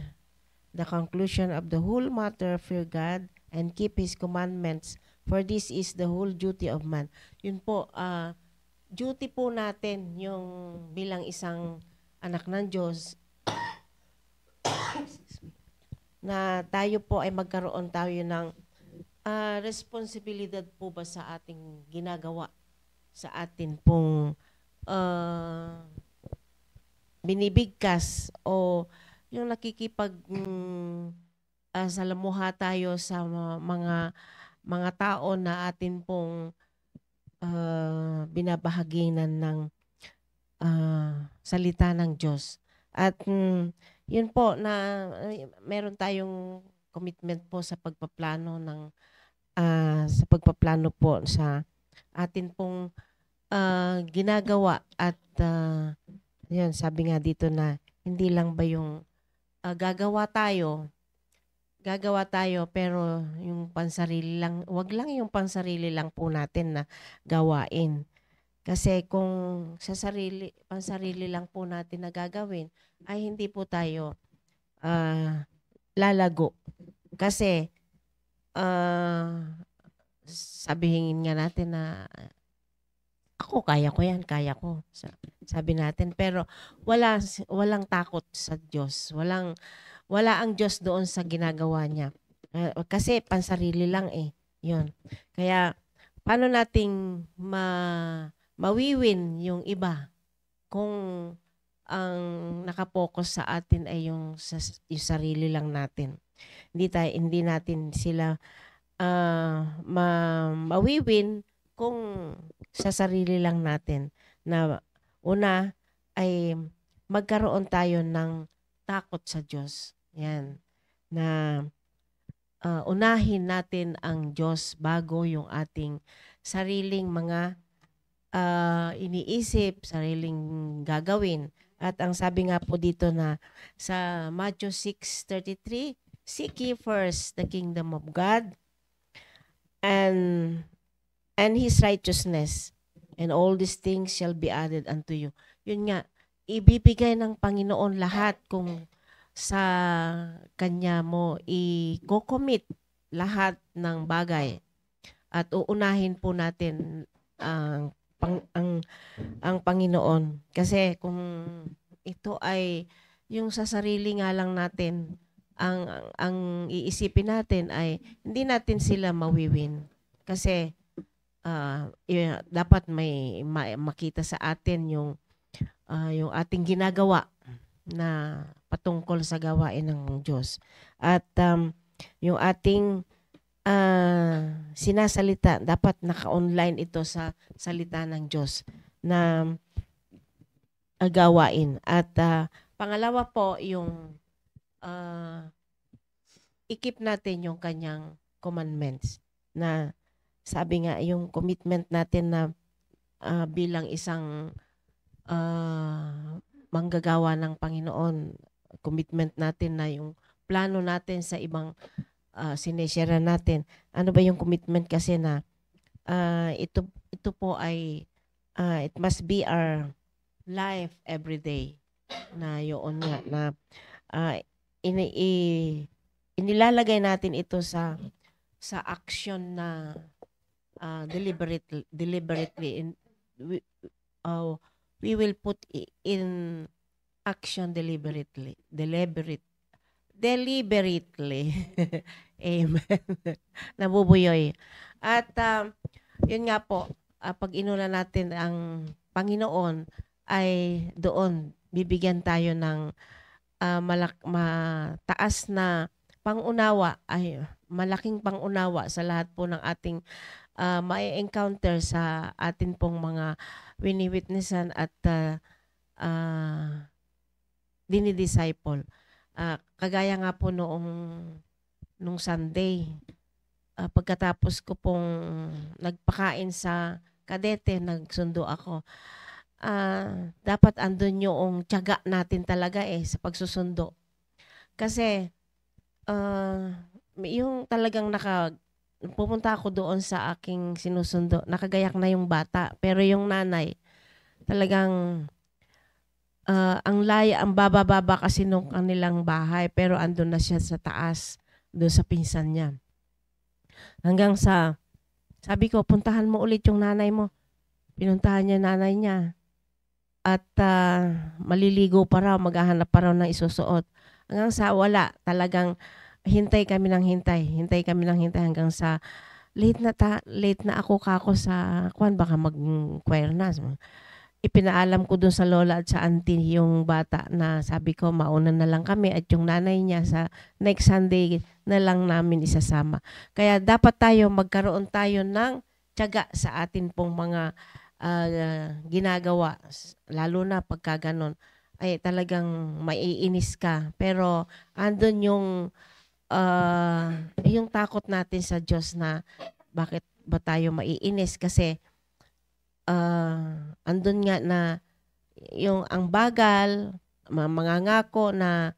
the conclusion of the whole matter, fear God and keep His commandments, for this is the whole duty of man. Yun po, duty po natin yung bilang isang anak ng Diyos na tayo po ay magkaroon tayo ng responsibilidad po ba sa ating ginagawa, sa atin pong binibigkas o yung salamuha tayo sa mga tao na atin pong binabahaginan ng salita ng Diyos. At yun po na meron tayong commitment po sa pagpaplano po sa atin pong ginagawa at yun, sabi nga dito na hindi lang ba yung gagawa tayo pero yung pansarili lang, wag lang yung pansarili lang po natin na gawain. Kasi kung pansarili lang po natin na gagawin, ay hindi po tayo lalago. Kasi sabihin nga natin na ako, kaya ko yan, kaya ko. Sabi natin. Pero walang takot sa Diyos. Wala ang Diyos doon sa ginagawa niya. Kasi pansarili lang eh. Yun. Kaya, paano nating mawiwin yung iba kung ang nakapokus sa atin ay yung sarili lang natin. Hindi natin sila mawiwin kung sa sarili lang natin na una ay magkaroon tayo ng takot sa Diyos. Yan. Na unahin natin ang Diyos bago yung ating sariling mga iniisip, sariling gagawin. At ang sabi nga po dito na sa Matthew 6:33, seek ye first the kingdom of God and His righteousness, and all these things shall be added unto you. Yun nga, ibibigay ng Panginoon lahat kung sa Kanya mo i-commit lahat ng bagay. At uunahin po natin ang Panginoon. Kasi kung ito ay yung sa sarili nga lang natin, ang iisipin natin ay hindi natin sila mawiwin. Kasi dapat may makita sa atin yung ating ginagawa na patungkol sa gawain ng Diyos. At yung ating sinasalita, dapat naka-online ito sa salita ng Diyos na gawain. At pangalawa po, yung i-keep natin yung kanyang commandments na sabi nga, yung commitment natin na bilang isang manggagawa ng Panginoon, commitment natin na yung plano natin sa ibang sineshare natin. Ano ba yung commitment kasi na ito po ay it must be our life every day. Na yun nga, na inilalagay natin ito sa sa action na deliberately we, uh, we will put in action deliberately. Amen. Nabubuyoy. At yun nga po, pag inuna natin ang Panginoon, ay doon bibigyan tayo ng mataas na pangunawa, ay malaking pangunawa sa lahat po ng ating mai-encounter sa atin pong mga wini-witnessan at dinidisciple. Kagaya nga po nung Sunday, pagkatapos ko pong nagpakain sa kadete, nagsundo ako. Dapat andun yung tiyaga natin talaga sa pagsusundo. Kasi yung talagang pumunta ako doon sa aking sinusundo, nakagayak na yung bata. Pero yung nanay, talagang ang baba-baba kasi nung kanilang bahay, pero andun na siya sa taas, doon sa pinsan niya. Hanggang sabi ko, puntahan mo ulit yung nanay mo. Pinuntahan niya nanay niya. At maliligo pa raw, maghahanap pa raw ng isusuot. Hanggang sa wala, talagang hintay kami ng hintay hanggang sa late na ako sa baka mag-choir na. Ipinaalam ko dun sa lola at sa auntie yung bata na sabi ko mauna na lang kami at yung nanay niya sa next Sunday na lang namin isasama. Kaya dapat magkaroon tayo ng tiyaga sa atin pong mga ginagawa, lalo na pagka ganon ay talagang maiinis ka. Pero andun yung takot natin sa Diyos na bakit ba tayo maiinis, kasi andun nga na yung ang bagal, mangangako na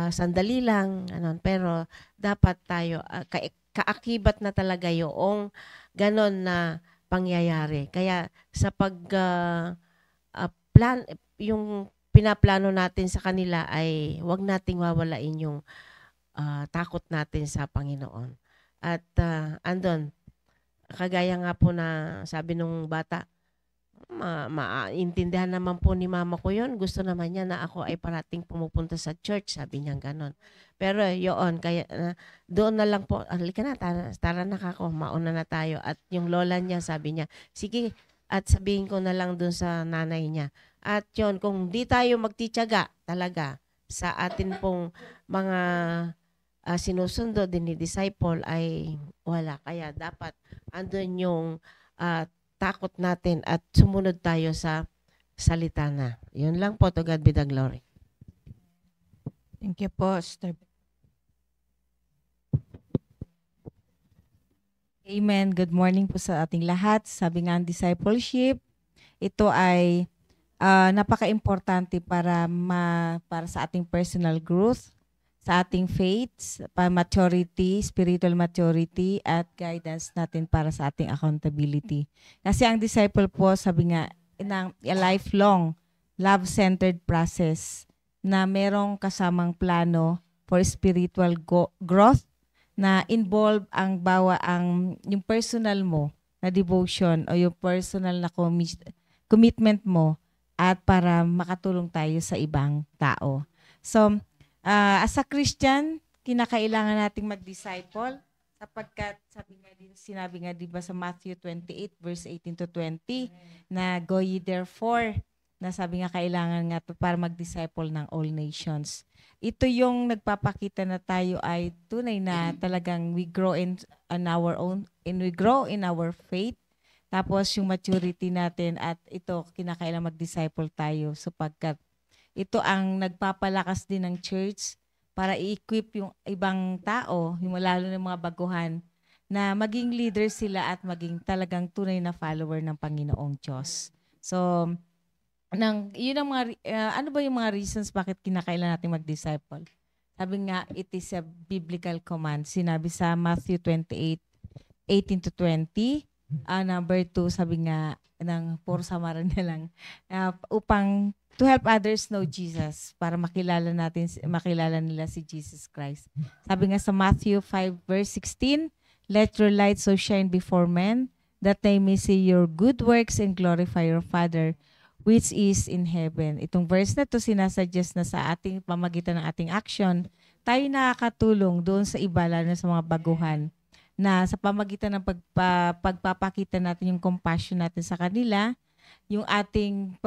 sandali lang, pero dapat tayo, kaakibat na talaga yung ganon na pangyayari. Kaya sa yung pinaplano natin sa kanila ay wag nating wawalain yung takot natin sa Panginoon. At andun, kagaya nga po na sabi nung bata, maintindihan naman po ni mama ko yun. Gusto naman niya na ako ay parating pumupunta sa church, sabi niya ganon. Pero yun, kaya doon na lang po, halika na, tara na kako, mauna na tayo. At yung lola niya, sabi niya, sige, at sabihin ko na lang doon sa nanay niya. At yun, kung di tayo magtitiyaga talaga sa atin pong mga sinusundo, dinidisciple, ay wala. Kaya dapat andun yung takot natin at sumunod tayo sa salita na. Yun lang po. To God be the glory. Thank you po, Sister. Amen. Good morning po sa ating lahat. Sabi nga ang discipleship, ito ay napaka-importante para sa ating personal growth, sa ating faith, maturity, spiritual maturity, at guidance natin para sa ating accountability. Kasi ang disciple po, sabi nga, a lifelong, love-centered process na merong kasamang plano for spiritual growth na involve yung personal mo na devotion o yung personal na commitment mo at para makatulong tayo sa ibang tao. So, as a Christian, kinakailangan nating mag-disciple sapagkat sinabi nga diba sa Matthew 28 verse 18 to 20 na go ye therefore, na sabi nga kailangan nga to para mag-disciple ng all nations. Ito yung nagpapakita na tayo ay tunay na talagang we grow in our faith. Tapos yung maturity natin, at ito kinakailangan mag-disciple tayo sapagkat ito ang nagpapalakas din ng church para i-equip yung ibang tao, yung lalo ng mga baguhan, na maging leader sila at maging talagang tunay na follower ng Panginoong Diyos. So, yun ang ano ba yung mga reasons bakit kinakailangan natin mag-disciple? Sabi nga, it is a biblical command. Sinabi sa Matthew 28:18 to 20. Number 2, sabi nga, puro samaran na lang, upang to help others know Jesus, para makilala nila si Jesus Christ. Sabi nga sa Matthew 5 verse 16, Let your light so shine before men, that they may see your good works and glorify your Father which is in heaven. Itong verse na to sinasuggest na sa ating pamagitan ng ating action, tayo nakakatulong doon sa iba, lalo na sa mga baguhan, na sa pamagitan ng pagpapakita natin yung compassion natin sa kanila, yung ating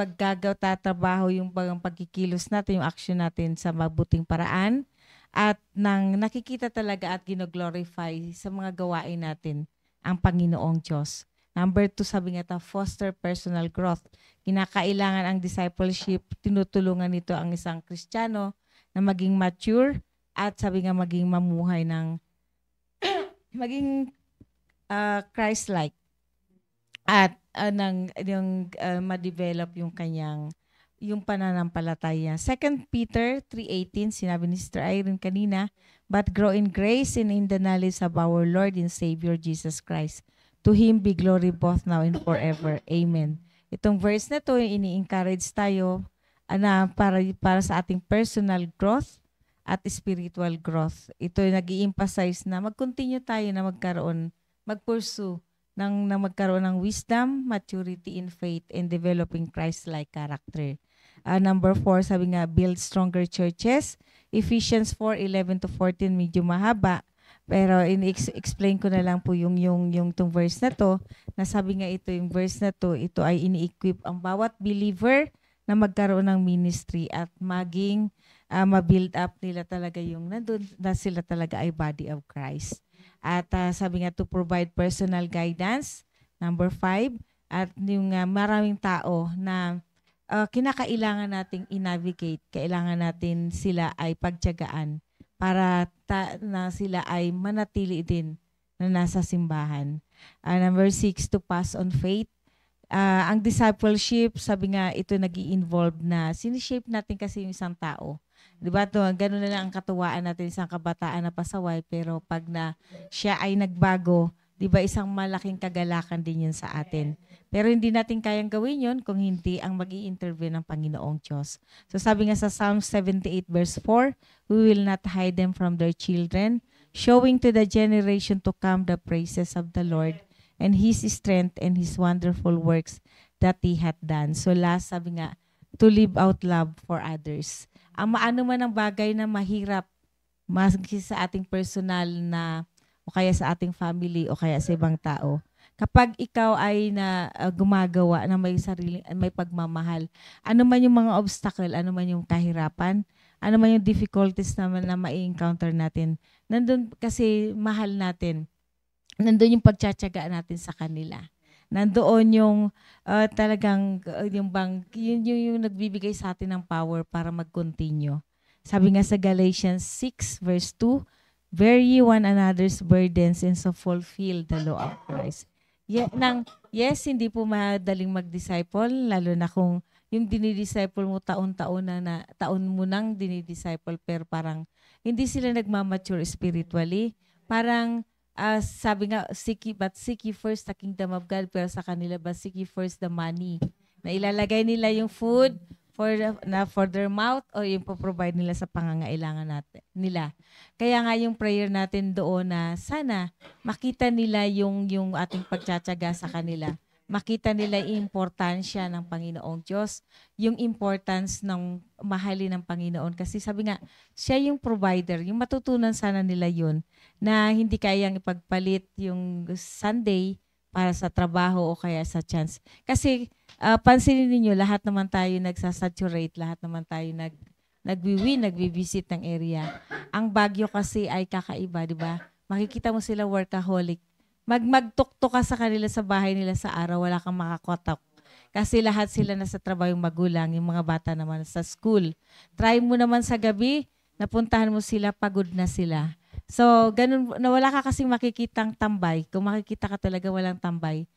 tatrabaho, yung pagkikilos natin, yung action natin sa mabuting paraan, at nang nakikita talaga at gino-glorify sa mga gawain natin ang Panginoong Diyos. Number 2, sabi nga foster personal growth. Kinakailangan ang discipleship, tinutulungan nito ang isang Kristiyano na maging mature at sabi nga maging mamuhay ng maging Christ-like at ma-develop yung kanyang yung pananampalataya. 2 Peter 3:18, sinabi ni Sister Irene kanina, but grow in grace and in the knowledge of our Lord and Savior Jesus Christ. To Him be glory both now and forever. Amen. Itong verse na to, ini-encourage tayo na para sa ating personal growth at spiritual growth. Ito yung nag-i-emphasize na mag-continue tayo na mag-pursue na magkaroon ng wisdom, maturity in faith, and developing Christ-like character. Number 4, sabi nga, build stronger churches. Ephesians 4:11-14, medyo mahaba. Pero explain ko na lang po yung tong verse na to. Nasabi nga ito, yung verse na to, ito ay ini-equip ang bawat believer na magkaroon ng ministry at maging ma-build up nila talaga yung nandun na sila talaga ay body of Christ. At sabi nga to provide personal guidance. Number 5, at yung maraming tao na kinakailangan nating i-navigate, kailangan natin sila ay pagtiyagaan para na sila ay manatili din na nasa simbahan. Number 6, to pass on faith. Ang discipleship, sabi nga, ito nag-i-involve na sinishape natin kasi yung isang tao. Diba? Ganun na lang ang katuwaan natin, isang kabataan na pasaway, pero pag siya ay nagbago, diba isang malaking kagalakan din yun sa atin. Pero hindi natin kayang gawin yun kung hindi ang mag-i-intervene ng Panginoong Diyos. So sabi nga sa Psalm 78 verse 4, we will not hide them from their children, showing to the generation to come the praises of the Lord and His strength and His wonderful works that He hath done. So last, sabi nga, to live out love for others. Ang maano man ang bagay na mahirap sa ating personal na o kaya sa ating family o kaya sa ibang tao. Kapag ikaw ay gumagawa na may pagmamahal, ano man yung mga obstacle, ano man yung kahirapan, ano man yung difficulties na ma-encounter natin, nandun kasi mahal natin. Nandun yung pagtsatsaga natin sa kanila. Nandoon yung talagang yung nagbibigay sa atin ng power para mag-continue. Sabi nga sa Galatians 6 verse 2, bear ye one another's burdens and so fulfill the law of Christ. Yes, hindi po madaling mag-disciple, lalo na kung yung dinidisciple mo taon-taon taon mo nang dinidisciple, pero parang hindi sila nagmamature spiritually. Parang sabi nga, seek ye first the kingdom of God, pero sa kanila ba, seek ye first the money. Na ilalagay nila yung food for their mouth o yung provide nila sa pangangailangan nila. Kaya nga yung prayer natin doon na sana makita nila yung ating pagtsatsaga sa kanila. Makita nila yung importansya ng Panginoong Diyos, yung importance ng mahalin ng Panginoon. Kasi sabi nga, siya yung provider. Yung matutunan sana nila yun na hindi kayang ipagpalit yung Sunday para sa trabaho o kaya sa chance. Kasi pansinin niyo, lahat naman tayo nagsasaturate, lahat naman tayo nagvi-visit ng area. Ang Baguio kasi ay kakaiba, di ba? Makikita mo sila workaholic. Magtuktok ka sa kanila sa bahay nila sa araw, wala kang makakotok. Kasi lahat sila nasa trabaho, yung magulang, yung mga bata naman sa school. Try mo naman sa gabi, napuntahan mo sila, pagod na sila. So, ganun, na wala ka kasing makikitang tambay. Kung makikita ka talaga walang tambay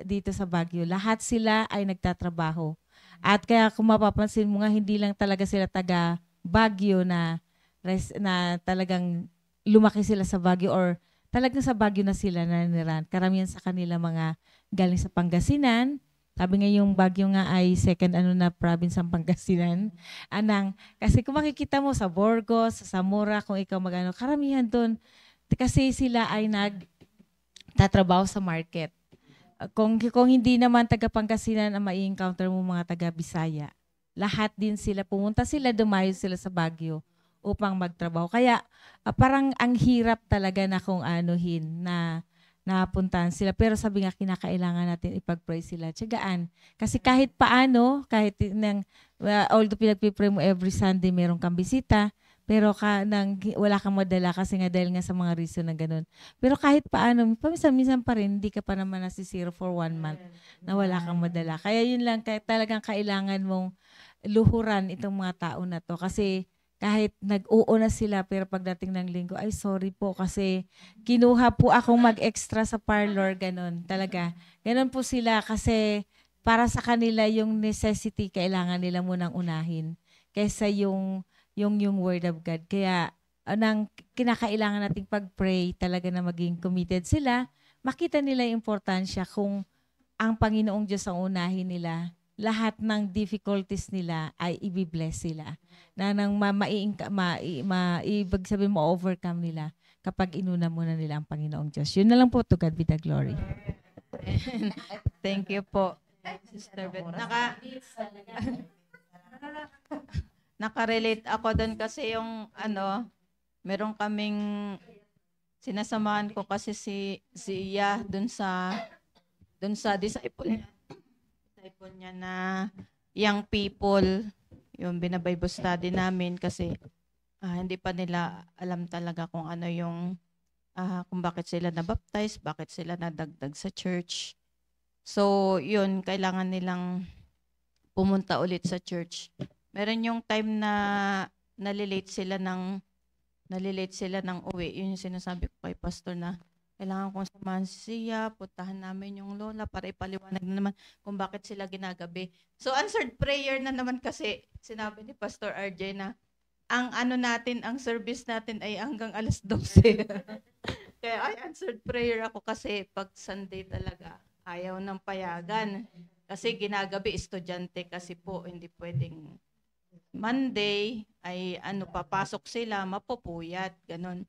dito sa Baguio. Lahat sila ay nagtatrabaho. At kaya kung mapapansin mo nga, hindi lang talaga sila taga Baguio na talagang lumaki sila sa Baguio or talagang sa Baguio na sila naniran. Karamihan sa kanila mga galing sa Pangasinan. Sabi nga yung Baguio nga ay second province ng Pangasinan. Kasi kung makikita mo sa Burgos, sa Zamora, kung ikaw karamihan doon. Kasi sila ay tatrabaho sa market. Kung hindi naman taga Pangasinan ang mai-encounter mo mga taga Bisaya, lahat din sila, pumunta sila, dumayo sila sa Baguio upang magtrabaho. Kaya parang ang hirap talaga na kung anuhin na napuntahan sila. Pero sabi nga, kinakailangan natin ipag-pray sila. Tiyagaan. Kasi kahit paano, although pinagpipray mo every Sunday, meron kang bisita, pero wala kang madala kasi nga dahil nga sa mga reason na ganun. Pero kahit paano, paminsan-minsan pa rin, hindi ka pa naman nasisiro for 1 month na wala kang madala. Kaya yun lang, talagang kailangan mong luhuran itong mga tao na to. Kasi kahit nag-oo na sila, pero pagdating ng linggo, ay sorry po kasi kinuha po akong mag-extra sa parlor, ganun. Talaga. Ganun po sila kasi para sa kanila yung necessity, kailangan nila munang unahin kaysa yung word of God. Kaya kinakailangan nating pag-pray talaga na maging committed sila. Makita nila yung importansya kung ang Panginoong Diyos ang unahin nila. Lahat ng difficulties nila ay i-bless sila. Na nang ibig sabihin mo, overcome nila kapag inuna muna nila ang Panginoong Diyos. Yun na lang po, to God be the glory. Thank you po, Sister Beth. Nakarelate ako doon kasi yung meron kaming sinasamahan ko kasi si Iya doon sa disciple niya na young people, yung binabible study namin kasi hindi pa nila alam talaga kung ano yung kung bakit sila na-baptize, bakit sila nadagdag sa church. So, yun, kailangan nilang pumunta ulit sa church. Meron yung time na nalilate sila ng uwi. Yun yung sinasabi ko kay pastor na kailangan kong samahan siya, puntahan namin yung lola para ipaliwanag na naman kung bakit sila ginagabi. So answered prayer na naman kasi sinabi ni Pastor RJ na ang service natin ay hanggang 12:00. Kaya answered prayer ako kasi pag Sunday talaga ayaw ng payagan. Kasi ginagabi estudyante kasi po hindi pwedeng Monday ay papasok sila, mapupuyat, ganun.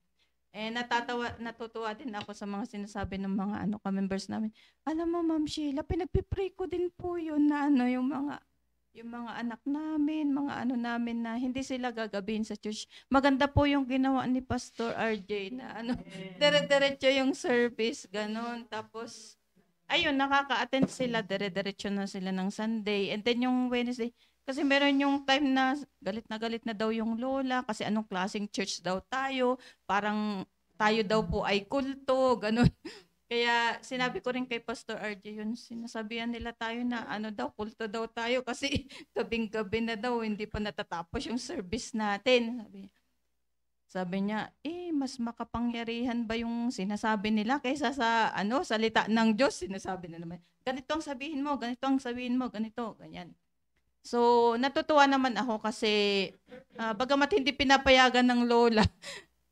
Natutuwa din ako sa mga sinasabi ng mga ka-members namin. Alam mo, Ma'am Sheila, pinagpipray ko din po yun na yung mga anak namin, mga namin na hindi sila gagabihin sa church. Maganda po yung ginawa ni Pastor RJ na dire-diretso yung service, ganun. Tapos, ayun, nakaka-attend sila, dire-diretso na sila ng Sunday. And then yung Wednesday, kasi meron yung time na galit na daw yung lola kasi anong klaseng church daw tayo, parang tayo daw po ay kulto, ganun. Kaya sinabi ko rin kay Pastor RJ yun, sinasabihan nila tayo na kulto daw tayo kasi gabing-gabi na daw, hindi pa natatapos yung service natin. Sabi niya, mas makapangyarihan ba yung sinasabi nila kaysa sa salita ng Diyos? Sinasabi na naman, ganito ang sabihin mo, ganito, ganyan. So, natutuwa naman ako kasi bagamat hindi pinapayagan ng lola,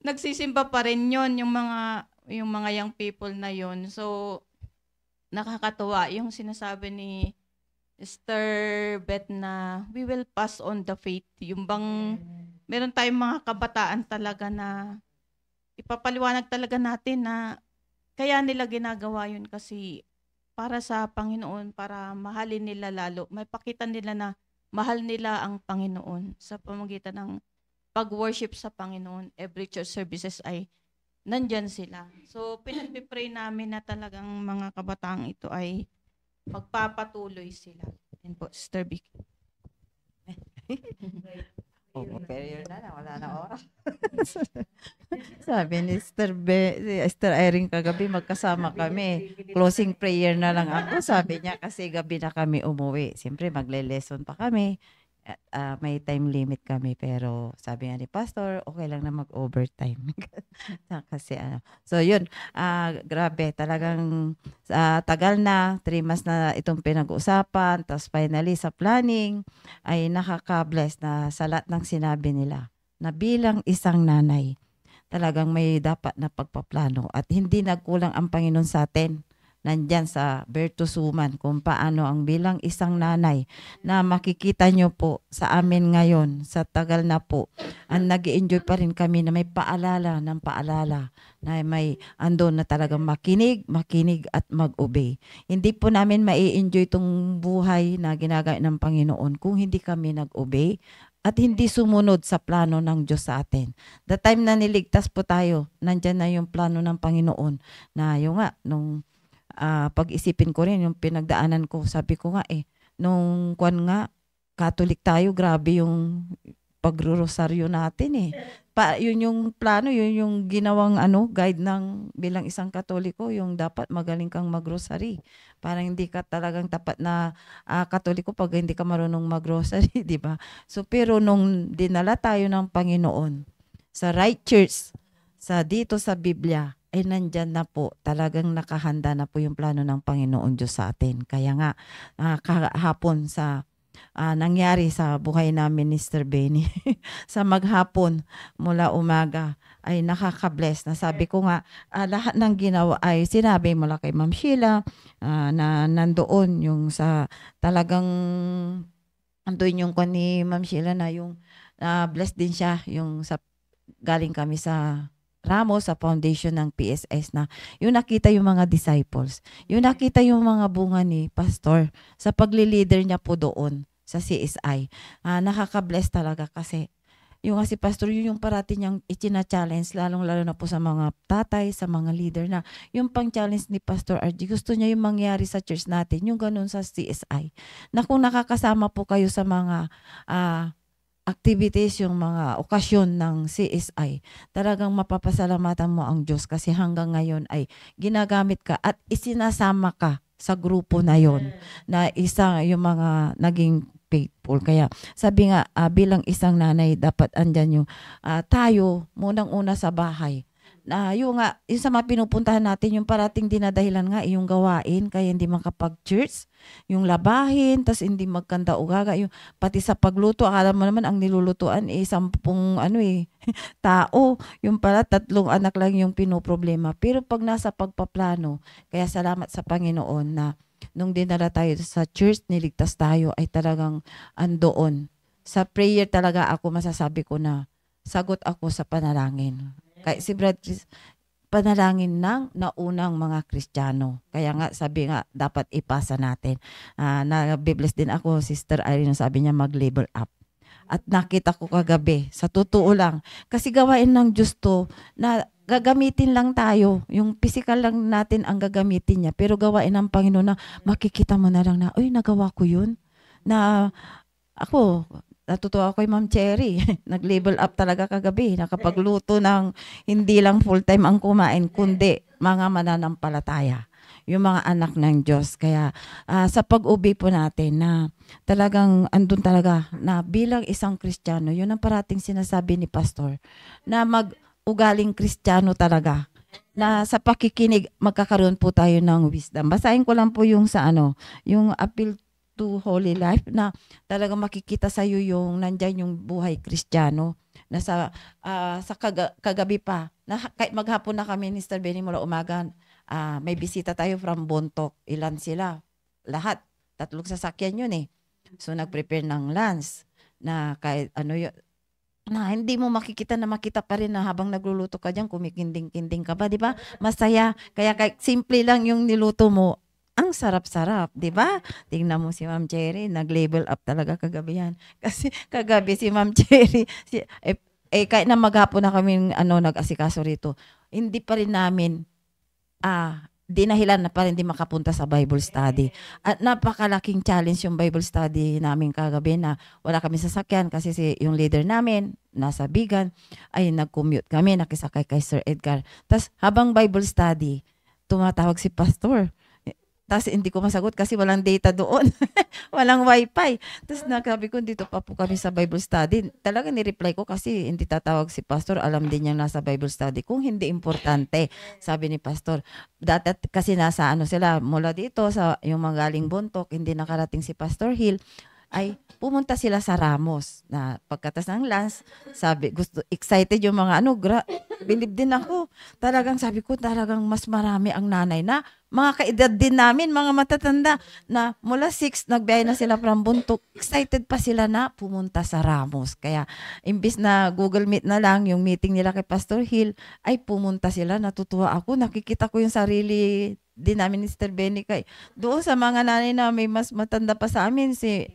nagsisimba pa rin yon yung mga young people na yon. So, nakakatuwa yung sinasabi ni Sister Beth na we will pass on the faith. Yung bang meron tayong mga kabataan talaga na ipapaliwanag talaga natin na kaya nila ginagawa yun kasi para sa Panginoon, para mahalin nila lalo. May pakita nila na mahal nila ang Panginoon sa pamamagitan ng pag-worship sa Panginoon. Every church services ay nandyan sila. So, pinagpipray namin na talagang mga kabataang ito ay magpapatuloy sila. Yan po, Sister Vicky. Pero na, wala na oras. Sabi ni Sister Irene kagabi, magkasama kami. Closing prayer na lang ako. Sabi niya kasi gabi na kami umuwi. Siyempre, magle-lesson pa kami. At may time limit kami. Pero sabi nga ni Pastor, okay lang na mag-overtime. Kasi So yun, grabe. Talagang tagal na, 3 months na itong pinag-uusapan. Tapos finally sa planning, ay nakaka-bless na sa lahat ng sinabi nila. Na bilang isang nanay, talagang may dapat na pagpaplano. At hindi nagkulang ang Panginoon sa atin nandyan sa Bertusuman kung paano ang bilang isang nanay na makikita nyo po sa amin ngayon, sa tagal na po, ang nag-enjoy pa rin kami na may paalala ng paalala, na may andon na talagang makinig at mag-obey. Hindi po namin mai-enjoy itong buhay na ginagawa ng Panginoon kung hindi kami nag-obey at hindi sumunod sa plano ng Diyos sa atin. The time na niligtas po tayo, nandyan na yung plano ng Panginoon na yung nga, nung pag-isipin ko rin, yung pinagdaanan ko, sabi ko nga nung Catholic tayo, grabe yung pagrorosaryo natin yun yung plano, yun yung ginawang guide ng bilang isang Katoliko, yung dapat magaling kang magrosary. Parang hindi ka talagang tapat na Katoliko pag hindi ka marunong magrosary, di ba? So pero nung dinala tayo ng Panginoon sa right church, dito sa Biblia, ay nandyan na po, talagang nakahanda na po yung plano ng Panginoon Diyos sa atin. Kaya nga, kahapon sa nangyari sa buhay namin ni Mr. Benny, sa maghapon mula umaga, ay nakaka-bless na sabi ko nga, lahat ng ginawa ay sinabi mula kay Ma'am Sheila, na nandoon yung sa talagang, andun yung ni Ma'am Sheila na yung blessed din siya, yung sa galing kami sa Ramos, sa foundation ng PSS na yung nakita yung mga disciples, yung nakita yung mga bunga ni Pastor sa pagli-leader niya po doon sa CSI. Nakaka-bless talaga kasi yung si Pastor, yung parati niyang itina-challenge, lalong-lalo na po sa mga tatay, sa mga leader na yung pang-challenge ni Pastor RG, gusto niya yung mangyari sa church natin, yung ganun sa CSI. Na kung nakakasama po kayo sa mga activities, yung mga okasyon ng CSI, talagang mapapasalamatan mo ang Diyos kasi hanggang ngayon ay ginagamit ka at isinasama ka sa grupo na yon na isa yung mga naging faithful. Kaya sabi nga, bilang isang nanay, dapat andyan yung tayo munang-una sa bahay. Yung sa mga pinupuntahan natin, yung parating dinadahilan nga, yung gawain, kaya hindi makapag-church, yung labahin, tas hindi magkanda ugaga, yung pati sa pagluto, akala mo naman ang nilulutuan 10 tao, yung pala 3 anak lang yung pinoproblema. Pero pag nasa pagpaplano, kaya salamat sa Panginoon na nung dinala tayo sa church, niligtas tayo, ay talagang andoon. Sa prayer talaga ako masasabi ko na sagot ako sa panalangin. Kaya si Brad, panalangin ng naunang mga Kristiyano. Kaya nga, sabi nga, dapat ipasa natin. Nabibless din ako, Sister Irene, sabi niya mag-label up. At nakita ko kagabi, sa totoo lang, kasi gawain ng Diyos to, na gagamitin lang tayo. Yung physical lang natin ang gagamitin niya. Pero gawain ng Panginoon na makikita mo na lang na, uy, nagawa ko yun. Na ako, natutuwa ko kay Ma'am Cherry. Nag-label up talaga kagabi. Nakapagluto ng hindi lang full-time ang kumain, kundi mga mananampalataya. Yung mga anak ng Diyos. Kaya sa pag-ubi po natin na talagang andun talaga na bilang isang Kristiyano, yun ang parating sinasabi ni Pastor, na mag-ugaling Kristiyano talaga. Na sa pakikinig, magkakaroon po tayo ng wisdom. Basahin ko lang po yung yung appeal to holy life na talagang makikita sa iyo yung nandyan yung buhay Kristiyano na sa kagabi pa na kahit maghapon na kami ni Mr. Benny mula umaga, may bisita tayo from Bontoc. Ilan sila? Lahat. 3 sasakyan yun So nag-prepare ng lunch na kahit na hindi mo makikita pa rin na habang nagluluto ka diyan, kumikinding-kinding ka ba, di ba? Masaya. Kaya kahit simple lang yung niluto mo, ang sarap-sarap, di ba? Tingnan mo si Ma'am Cherry, nag-label up talaga kagabi yan. Kasi kagabi si Ma'am Cherry, kahit na maghapon na kami nag-asikaso rito, hindi pa rin namin dinahilan na pa rin di makapunta sa Bible study. At napakalaking challenge yung Bible study namin kagabi na wala kami sasakyan kasi yung leader namin, nasa Bigan, ay nag-commute kami, nakisakay kay Sir Edgar. Tapos habang Bible study, tumatawag si Pastor. Tapos hindi ko masagot kasi walang data doon. Walang wifi. Tapos nakabi ko, dito pa po kami sa Bible study. Talaga ni-reply ko kasi hindi tatawag si Pastor. Alam din niya nasa Bible study. Kung hindi importante, sabi ni Pastor. Dati kasi nasa sila, mula dito, sa yung mga galing Bontoc, hindi nakarating si Pastor Hill. ay pumunta sila sa Ramos. Na pagkatas ng lunch, sabi, excited yung mga bilib din ako. Talagang sabi ko, talagang mas marami ang nanay na mga kaedad din namin, mga matatanda, na mula 6, nagbiyahe na sila from Buntok. Excited pa sila na pumunta sa Ramos. Kaya, imbis na Google Meet na lang, yung meeting nila kay Pastor Hill, ay pumunta sila. Natutuwa ako. Nakikita ko yung sarili din namin ni Sister Benny kay doon sa mga nanay na may mas matanda pa sa amin, si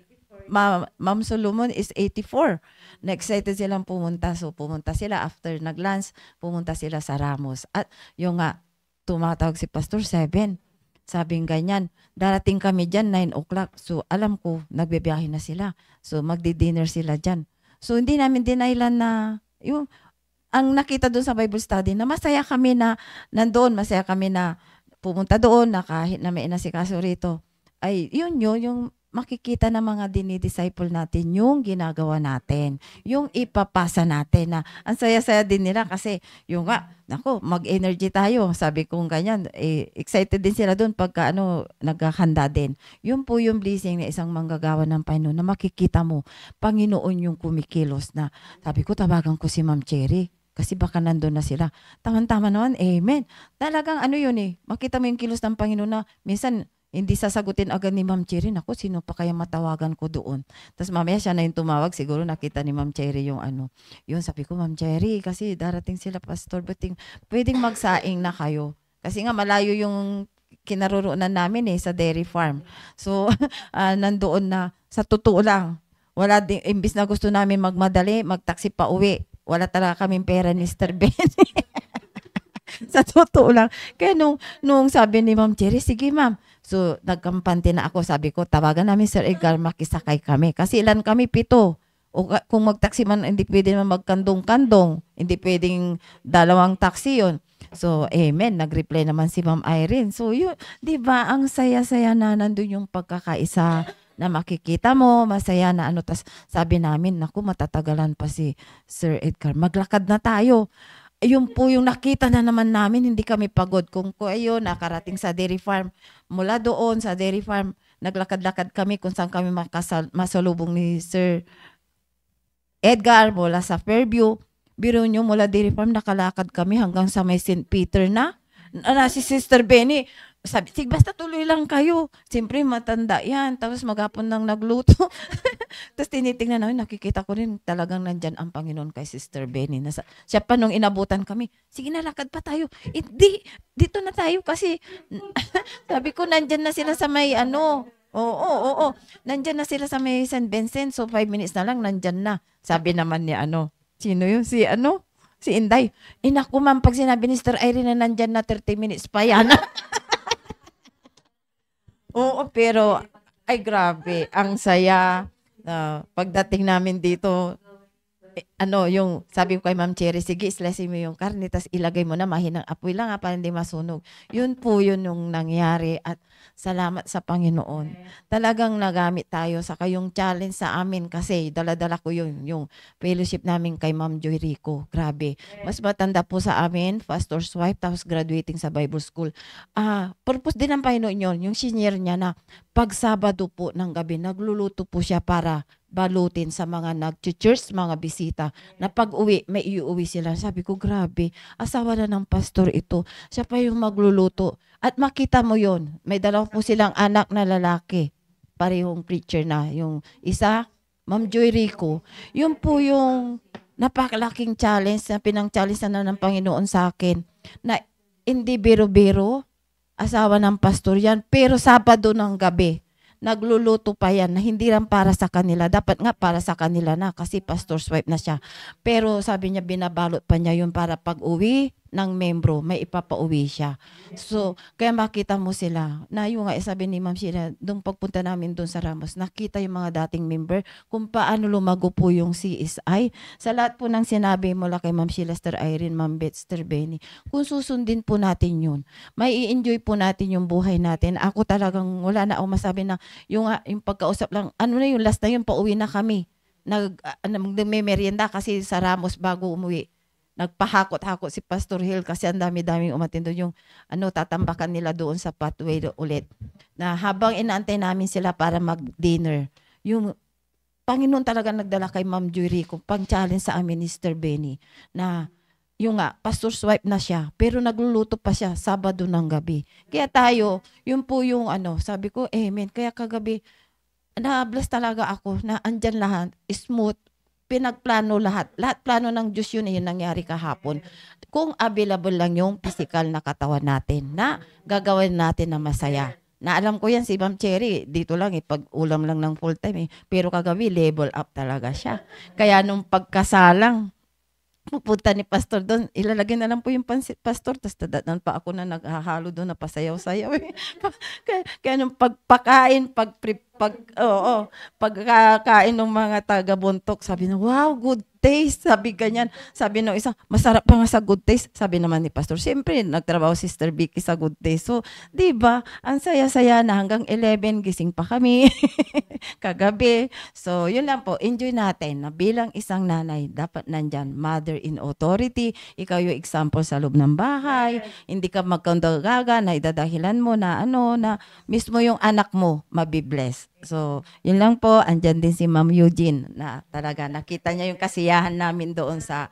Ma'am Solomon is 84. Na-excited silang pumunta. So, pumunta sila after nag-lunch, pumunta sila sa Ramos. At yung tumatawag si Pastor 7. Sabing ganyan, darating kami dyan 9 o'clock. So, alam ko, nagbibiyahe na sila. So, magdi-dinner sila dyan. So, hindi namin dinailan na, ang nakita doon sa Bible study, na masaya kami na nandoon, masaya kami na pumunta doon, na kahit na may inasikaso rito. Ay, yung makikita ng mga dinidisciple natin yung ginagawa natin, yung ipapasa natin na ang saya-saya din nila kasi yung mag-energy tayo. Sabi kong ganyan, excited din sila doon pagka naghahanda din. Yun po yung blessing ng isang manggagawa ng Panginoon na makikita mo, Panginoon yung kumikilos na. Sabi ko, tawagan ko si Ma'am Cherry. Kasi baka nandun na sila. Tama-tama naman, amen. Talagang makita mo yung kilos ng Panginoon na minsan, hindi sasagutin agad ni Ma'am Cherry. Naku, sino pa kaya matawagan ko doon? Tapos mamaya siya na yung tumawag. Siguro nakita ni Ma'am Cherry yung Yun, sabi ko, Ma'am Cherry, kasi darating sila, Pastor, pwedeng magsaing na kayo. Kasi nga malayo yung kinaroroonan namin sa dairy farm. So, nandoon na, sa totoo lang, imbis na gusto namin magmadali, magtaksi pa uwi. Wala talaga kaming pera ni Mr. Benny. Sa totoo lang. Kaya nung sabi ni Ma'am Cherry, sige ma'am. So, nagkampante na ako. Sabi ko, tawagan namin Sir Edgar, makisakay kami. Kasi ilan kami? 7. O kung magtaksi man, hindi pwede naman magkandong-kandong. Hindi pwedeng 2 taxi yun. So, amen. Nag-reply naman si Ma'am Irene. So, yun, di ba, ang saya-saya na nandun yung pagkakaisa na makikita mo, masaya na Tas sabi namin, naku, matatagalan pa si Sir Edgar. Maglakad na tayo. Yun po yung nakita na naman namin, hindi kami pagod. Kung ayun, nakarating sa dairy farm. Mula doon sa dairy farm, naglakad-lakad kami kung saan kami masalubong ni Sir Edgar mula sa Fairview. Biro nyo, mula dairy farm, nakalakad kami hanggang sa may St. Peter na. Si Sister Benny, sabi, sige, basta tuloy lang kayo. Siyempre, matanda yan. Tapos maghapon nang nagluto. Tapos tinitingnan namin, nakikita ko rin talagang nandyan ang Panginoon kay Sister Benny. Siya pa nung inabutan kami, sige na, lakad pa tayo. Dito na tayo kasi sabi ko, nandyan na sila sa may Oo. Nandyan na sila sa may St. Vincent. So 5 minutes na lang, nandyan na. Sabi naman ni sino yun? Si Inday. Naku ma'am, pag sinabi ni Sister Irene na nandyan na 30 minutes pa yan. Oo, pero ay grabe, ang saya. Pagdating namin dito, yung sabi ko kay Ma'am Cherry, sige, slice mo yung karne, tas ilagay mo na mahinang apoy lang para hindi masunog. Yun po yun yung nangyari at salamat sa Panginoon. Talagang nagamit tayo sa kayong challenge sa amin kasi dala-dala ko yung fellowship namin kay Ma'am Joy Rico. Grabe. Mas matanda po sa amin, pastor's wife, tapos graduating sa Bible School. Purpose din ng Panginoon yun, yung senior niya na pag Sabado po ng gabi, nagluluto po siya para balutin sa mga nag-church, mga bisita, na pag-uwi, may iuwi sila. Sabi ko, grabe, asawa na ng pastor ito. Siya pa yung magluluto. At makita mo yon, may 2 po silang anak na lalaki. Parehong preacher na. Yung isa, Ma'am Joy Rico. Yun po yung napakalaking challenge na pinang-challenge na ng Panginoon sa akin. Na hindi biro-biro, asawa ng pastor yan, pero Sabado ng gabi, nagluluto pa yan na hindi lang para sa kanila. Dapat nga para sa kanila na kasi pastor's wife na siya. Pero sabi niya, binabalot pa niya yun para pag-uwi ng membro, may ipapauwi siya. So, kaya makita mo sila. Na yung sabi ni Ma'am Sheila, doon pagpunta namin doon sa Ramos, nakita yung mga dating member kung paano lumago po yung CSI. Sa lahat po ng sinabi mula kay Ma'am Sheila, Sister Irene, Ma'am Beth, Sister Benny, kung susundin po natin yun, may i-enjoy po natin yung buhay natin. Ako talagang wala na ako masabi na yung pagkausap lang, na yung last na yun, pauwi na kami. Nagme-merienda kasi sa Ramos bago umuwi. Nagpahakot-hakot si Pastor Hill kasi ang dami-daming umatindo yung tatambakan nila doon sa pathway ulit. Na habang inaantay namin sila para mag-dinner, yung Panginoon talaga nagdala kay Ma'am Joy Rico, pang-challenge sa amin ni Mr. Benny, na yung nga, pastor's wife na siya, pero nagluluto pa siya Sabado ng gabi. Kaya tayo, yun po yung sabi ko, amen. Kaya kagabi, na-bless talaga ako na andyan lahat, smooth, pinagplano lahat. Lahat plano ng Diyos yun, yun nangyari kahapon. Kung available lang yung physical na katawan natin, na gagawin natin na masaya. Na alam ko yan si Ma'am Cherry, dito lang pag ulam lang ng full time Pero kagabi, level up talaga siya. Kaya nung pagkasalang, pupunta ni Pastor doon, ilalagay na lang po yung pansit, Pastor, tapos tadaan pa ako na naghahalo doon na pasayaw-sayaw. Kaya nung pagpakain, pagkakain ng mga taga-buntok, sabi na, wow, good taste, sabi ganyan. Sabi nung isa, masarap pa nga sa good taste. Sabi naman ni Pastor, siyempre, nagtrabaho si Sister Vicky sa good taste. So, di ba, ang saya-saya na hanggang 11, gising pa kami kagabi. So, yun lang po, enjoy natin na bilang isang nanay, dapat nandyan, mother in authority, ikaw yung example sa loob ng bahay, hindi ka magkandagaga na idadahilan mo na na mismo yung anak mo mabibless. So, yun lang po, andyan din si Ma'am Eugene na talaga nakita niya yung kasiyahan namin doon sa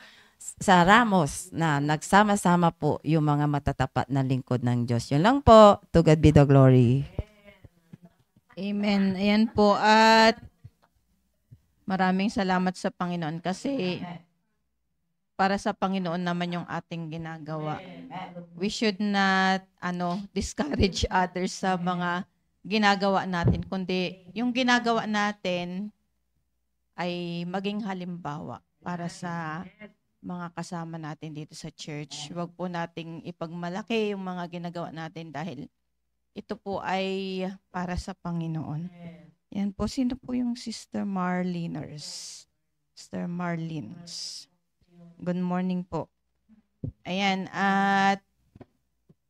Ramos na nagsama-sama po yung mga matatapat na lingkod ng Diyos. Yun lang po. To God be the glory. Amen. Ayan po. At maraming salamat sa Panginoon kasi para sa Panginoon naman yung ating ginagawa. We should not discourage others sa mga ginagawa natin, kundi yung ginagawa natin ay maging halimbawa para sa mga kasama natin dito sa church. Huwag po nating ipagmalaki yung mga ginagawa natin dahil ito po ay para sa Panginoon. Yan po. Sino po yung Sister Marliners? Sister Marlins. Good morning po. Ayan. At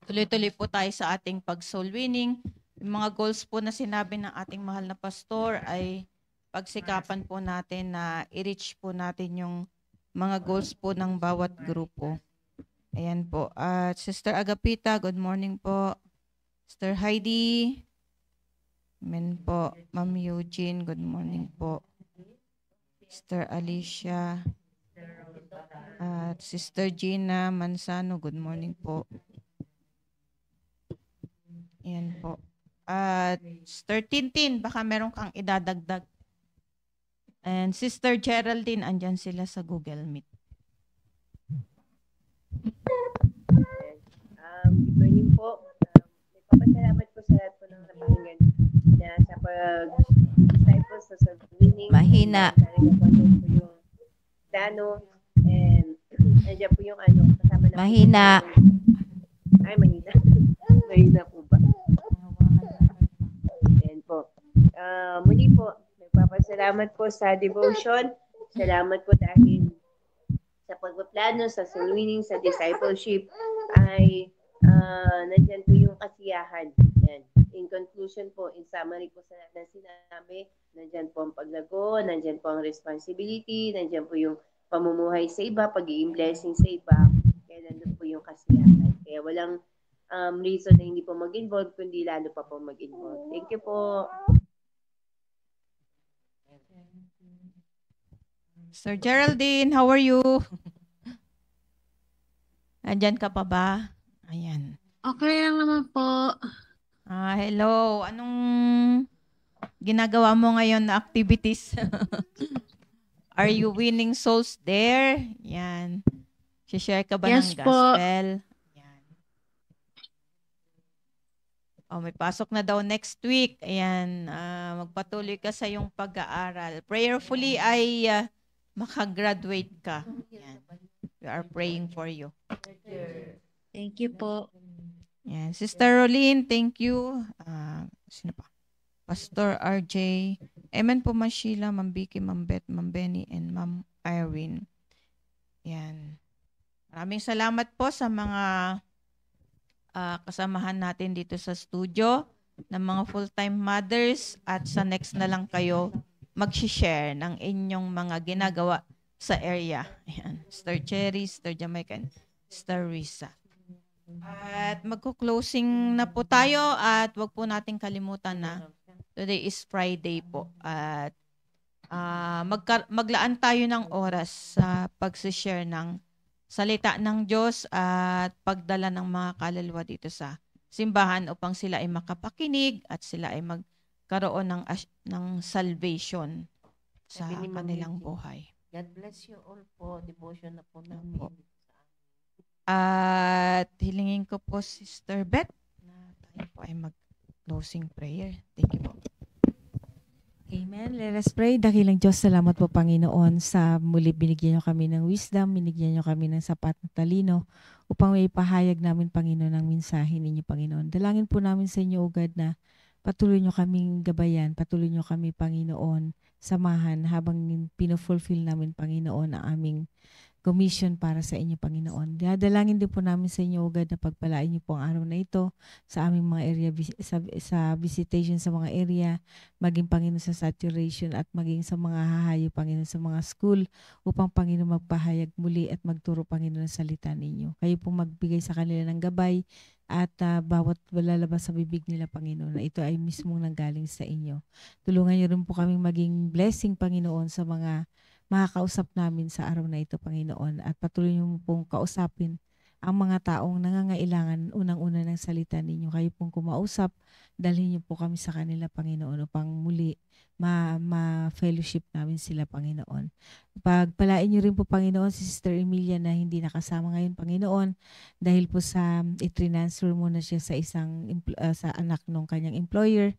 tuloy-tuloy po tayo sa ating pag-soul winning. Yung mga goals po na sinabi ng ating mahal na pastor ay pagsikapan po natin na i-reach po natin yung mga goals po ng bawat grupo. Ayan po. At Sister Agapita, good morning po. Sister Heidi, amen po. Ma'am Eugene, good morning po. Sister Alicia, at Sister Gina Mansano, good morning po. Ayan po. At Sister Tintin, baka meron kang idadagdag. And Sister Geraldine, andyan sila sa Google Meet. Good morning po. Nagpapasalamat po sa lahat po ng napakinggan na sa pag-disciples sa winning. Mahina. Talaga po yung plano and nandiyan po yung kasama na Mahina. Ay, mahina. Mahina po ba? Ayan po. Muli po, nagpapasalamat po sa devotion. Salamat po dahil sa pagpaplano, sa soul winning, sa discipleship ay nandyan po yung kasiyahan. Yan. In conclusion po, in summary po sa lahat ng sinabi, nandyan po ang paglago, nandyan po ang responsibility, nandyan po yung pamumuhay sa iba, pag-i-blessing blessing sa iba, kaya nandun po yung kasiyahan. Kaya walang reason na hindi po mag-involve, kundi lalo pa po mag-involve. Thank you po. Sir Geraldine, how are you? Andyan ka pa ba? Ayan. Okay lang naman po. Hello. Anong ginagawa mo ngayon na activities? Are you winning souls there? Yan. Share ka ba Yes ng po. gospel? Yan. May pasok na daw next week. Ayan. Magpatuloy ka sa iyong pag-aaral. Prayerfully ay makagraduate ka. Yan. We are praying for you. Thank you po. Yan. Sister Rolene, thank you. Sino pa? Pastor RJ. Amen po, Ma'am Sheila, Ma'am Vicky, Ma'am Beth, Ma'am Benny, and Ma'am Irene. Yan. Maraming salamat po sa mga kasamahan natin dito sa studio ng mga full-time mothers at sa next na lang kayo mag-share ng inyong mga ginagawa sa area. Ayan. Sister Cherry, Sister Jamaica, and Sister Risa. At magko-closing na po tayo at wag po nating kalimutan na today is Friday po. At maglaan tayo ng oras sa pag-share ng salita ng Diyos at pagdala ng mga kaluluwa dito sa simbahan upang sila ay makapakinig at sila ay magkaroon ng salvation sa Sabi ni Ma'am kanilang Vicky, buhay. God bless you all po. Devotion na po namin. At hilingin ko po, Sister Beth, na tayo po ay mag-closing prayer. Thank you po. Amen. Let us pray. Dakilang Diyos, salamat po Panginoon sa muli binigyan niyo kami ng wisdom, binigyan niyo kami ng sapat na talino upang may pahayag namin Panginoon ang mensahe ninyo Panginoon. Dalangin po namin sa inyo, O God, na patuloy niyo kaming gabayan, patuloy niyo kami Panginoon, samahan habang pinufulfill namin Panginoon ang aming commission para sa inyo, Panginoon. Dalangin din po namin sa inyo, O God, na pagpalain niyo po ang araw na ito sa aming mga area, sa visitation sa mga area, maging Panginoon sa saturation at maging sa mga hahayo, Panginoon, sa mga school, upang Panginoon magpahayag muli at magturo, Panginoon, ng salita ninyo. Kayo po magbigay sa kanila ng gabay at bawat lalabas sa bibig nila, Panginoon, na ito ay mismong nanggaling sa inyo. Tulungan niyo rin po kaming maging blessing, Panginoon, sa mga makakausap namin sa araw na ito, Panginoon, at patuloy niyo pong kausapin ang mga taong nangangailangan unang-una ng salita ninyo. Kayo pong kumausap, dalhin niyo po kami sa kanila, Panginoon, upang muli ma-fellowship namin sila, Panginoon. Pagpalain niyo rin po, Panginoon, si Sister Emilia na hindi nakasama ngayon, Panginoon, dahil po sa i-transfer muna siya sa sa anak ng kanyang employer.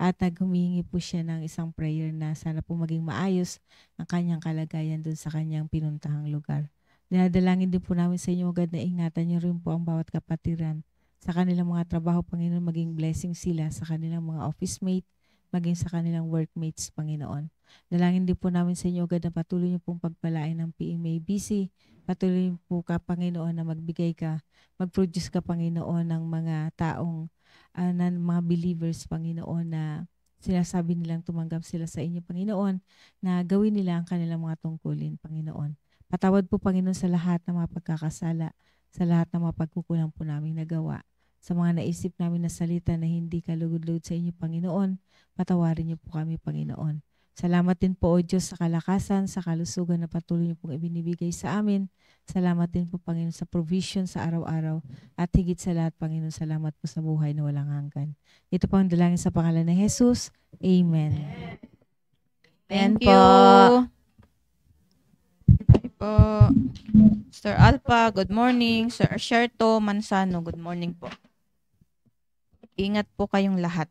At naghumingi po siya ng isang prayer na sana po maging maayos ang kanyang kalagayan dun sa kanyang pinuntahang lugar. Dinadalangin din po namin sa inyo, God, na ingatan niyo rin po ang bawat kapatiran sa kanilang mga trabaho, Panginoon, maging blessing sila sa kanilang mga office mate, maging sa kanilang workmates, Panginoon. Dalangin din po namin sa inyo, God, na patuloy niyo pong pagpalain ng PMABC. Patuloy po ka, Panginoon, na magbigay ka, mag-produce ka, Panginoon, ng mga taong ng mga believers, Panginoon, na sinasabi nilang tumanggap sila sa inyo, Panginoon, na gawin nila ang kanilang mga tungkulin, Panginoon. Patawad po, Panginoon, sa lahat ng mga pagkakasala, sa lahat ng mga pagkukulang po namin nagawa, sa mga naisip namin na salita na hindi kalugod-lugod sa inyo, Panginoon, patawarin niyo po kami, Panginoon. Salamat din po, O Diyos, sa kalakasan, sa kalusugan na patuloy niyo pong ibinibigay sa amin. Salamat din po, Panginoon, sa provision sa araw-araw. At higit sa lahat, Panginoon, salamat po sa buhay na walang hanggan. Ito po ang dalangin sa pangalan ng Jesus. Amen. Thank you. Thank you po. Sir Alpha, good morning. Sir Asherto Mansano, good morning po. Ingat po kayong lahat.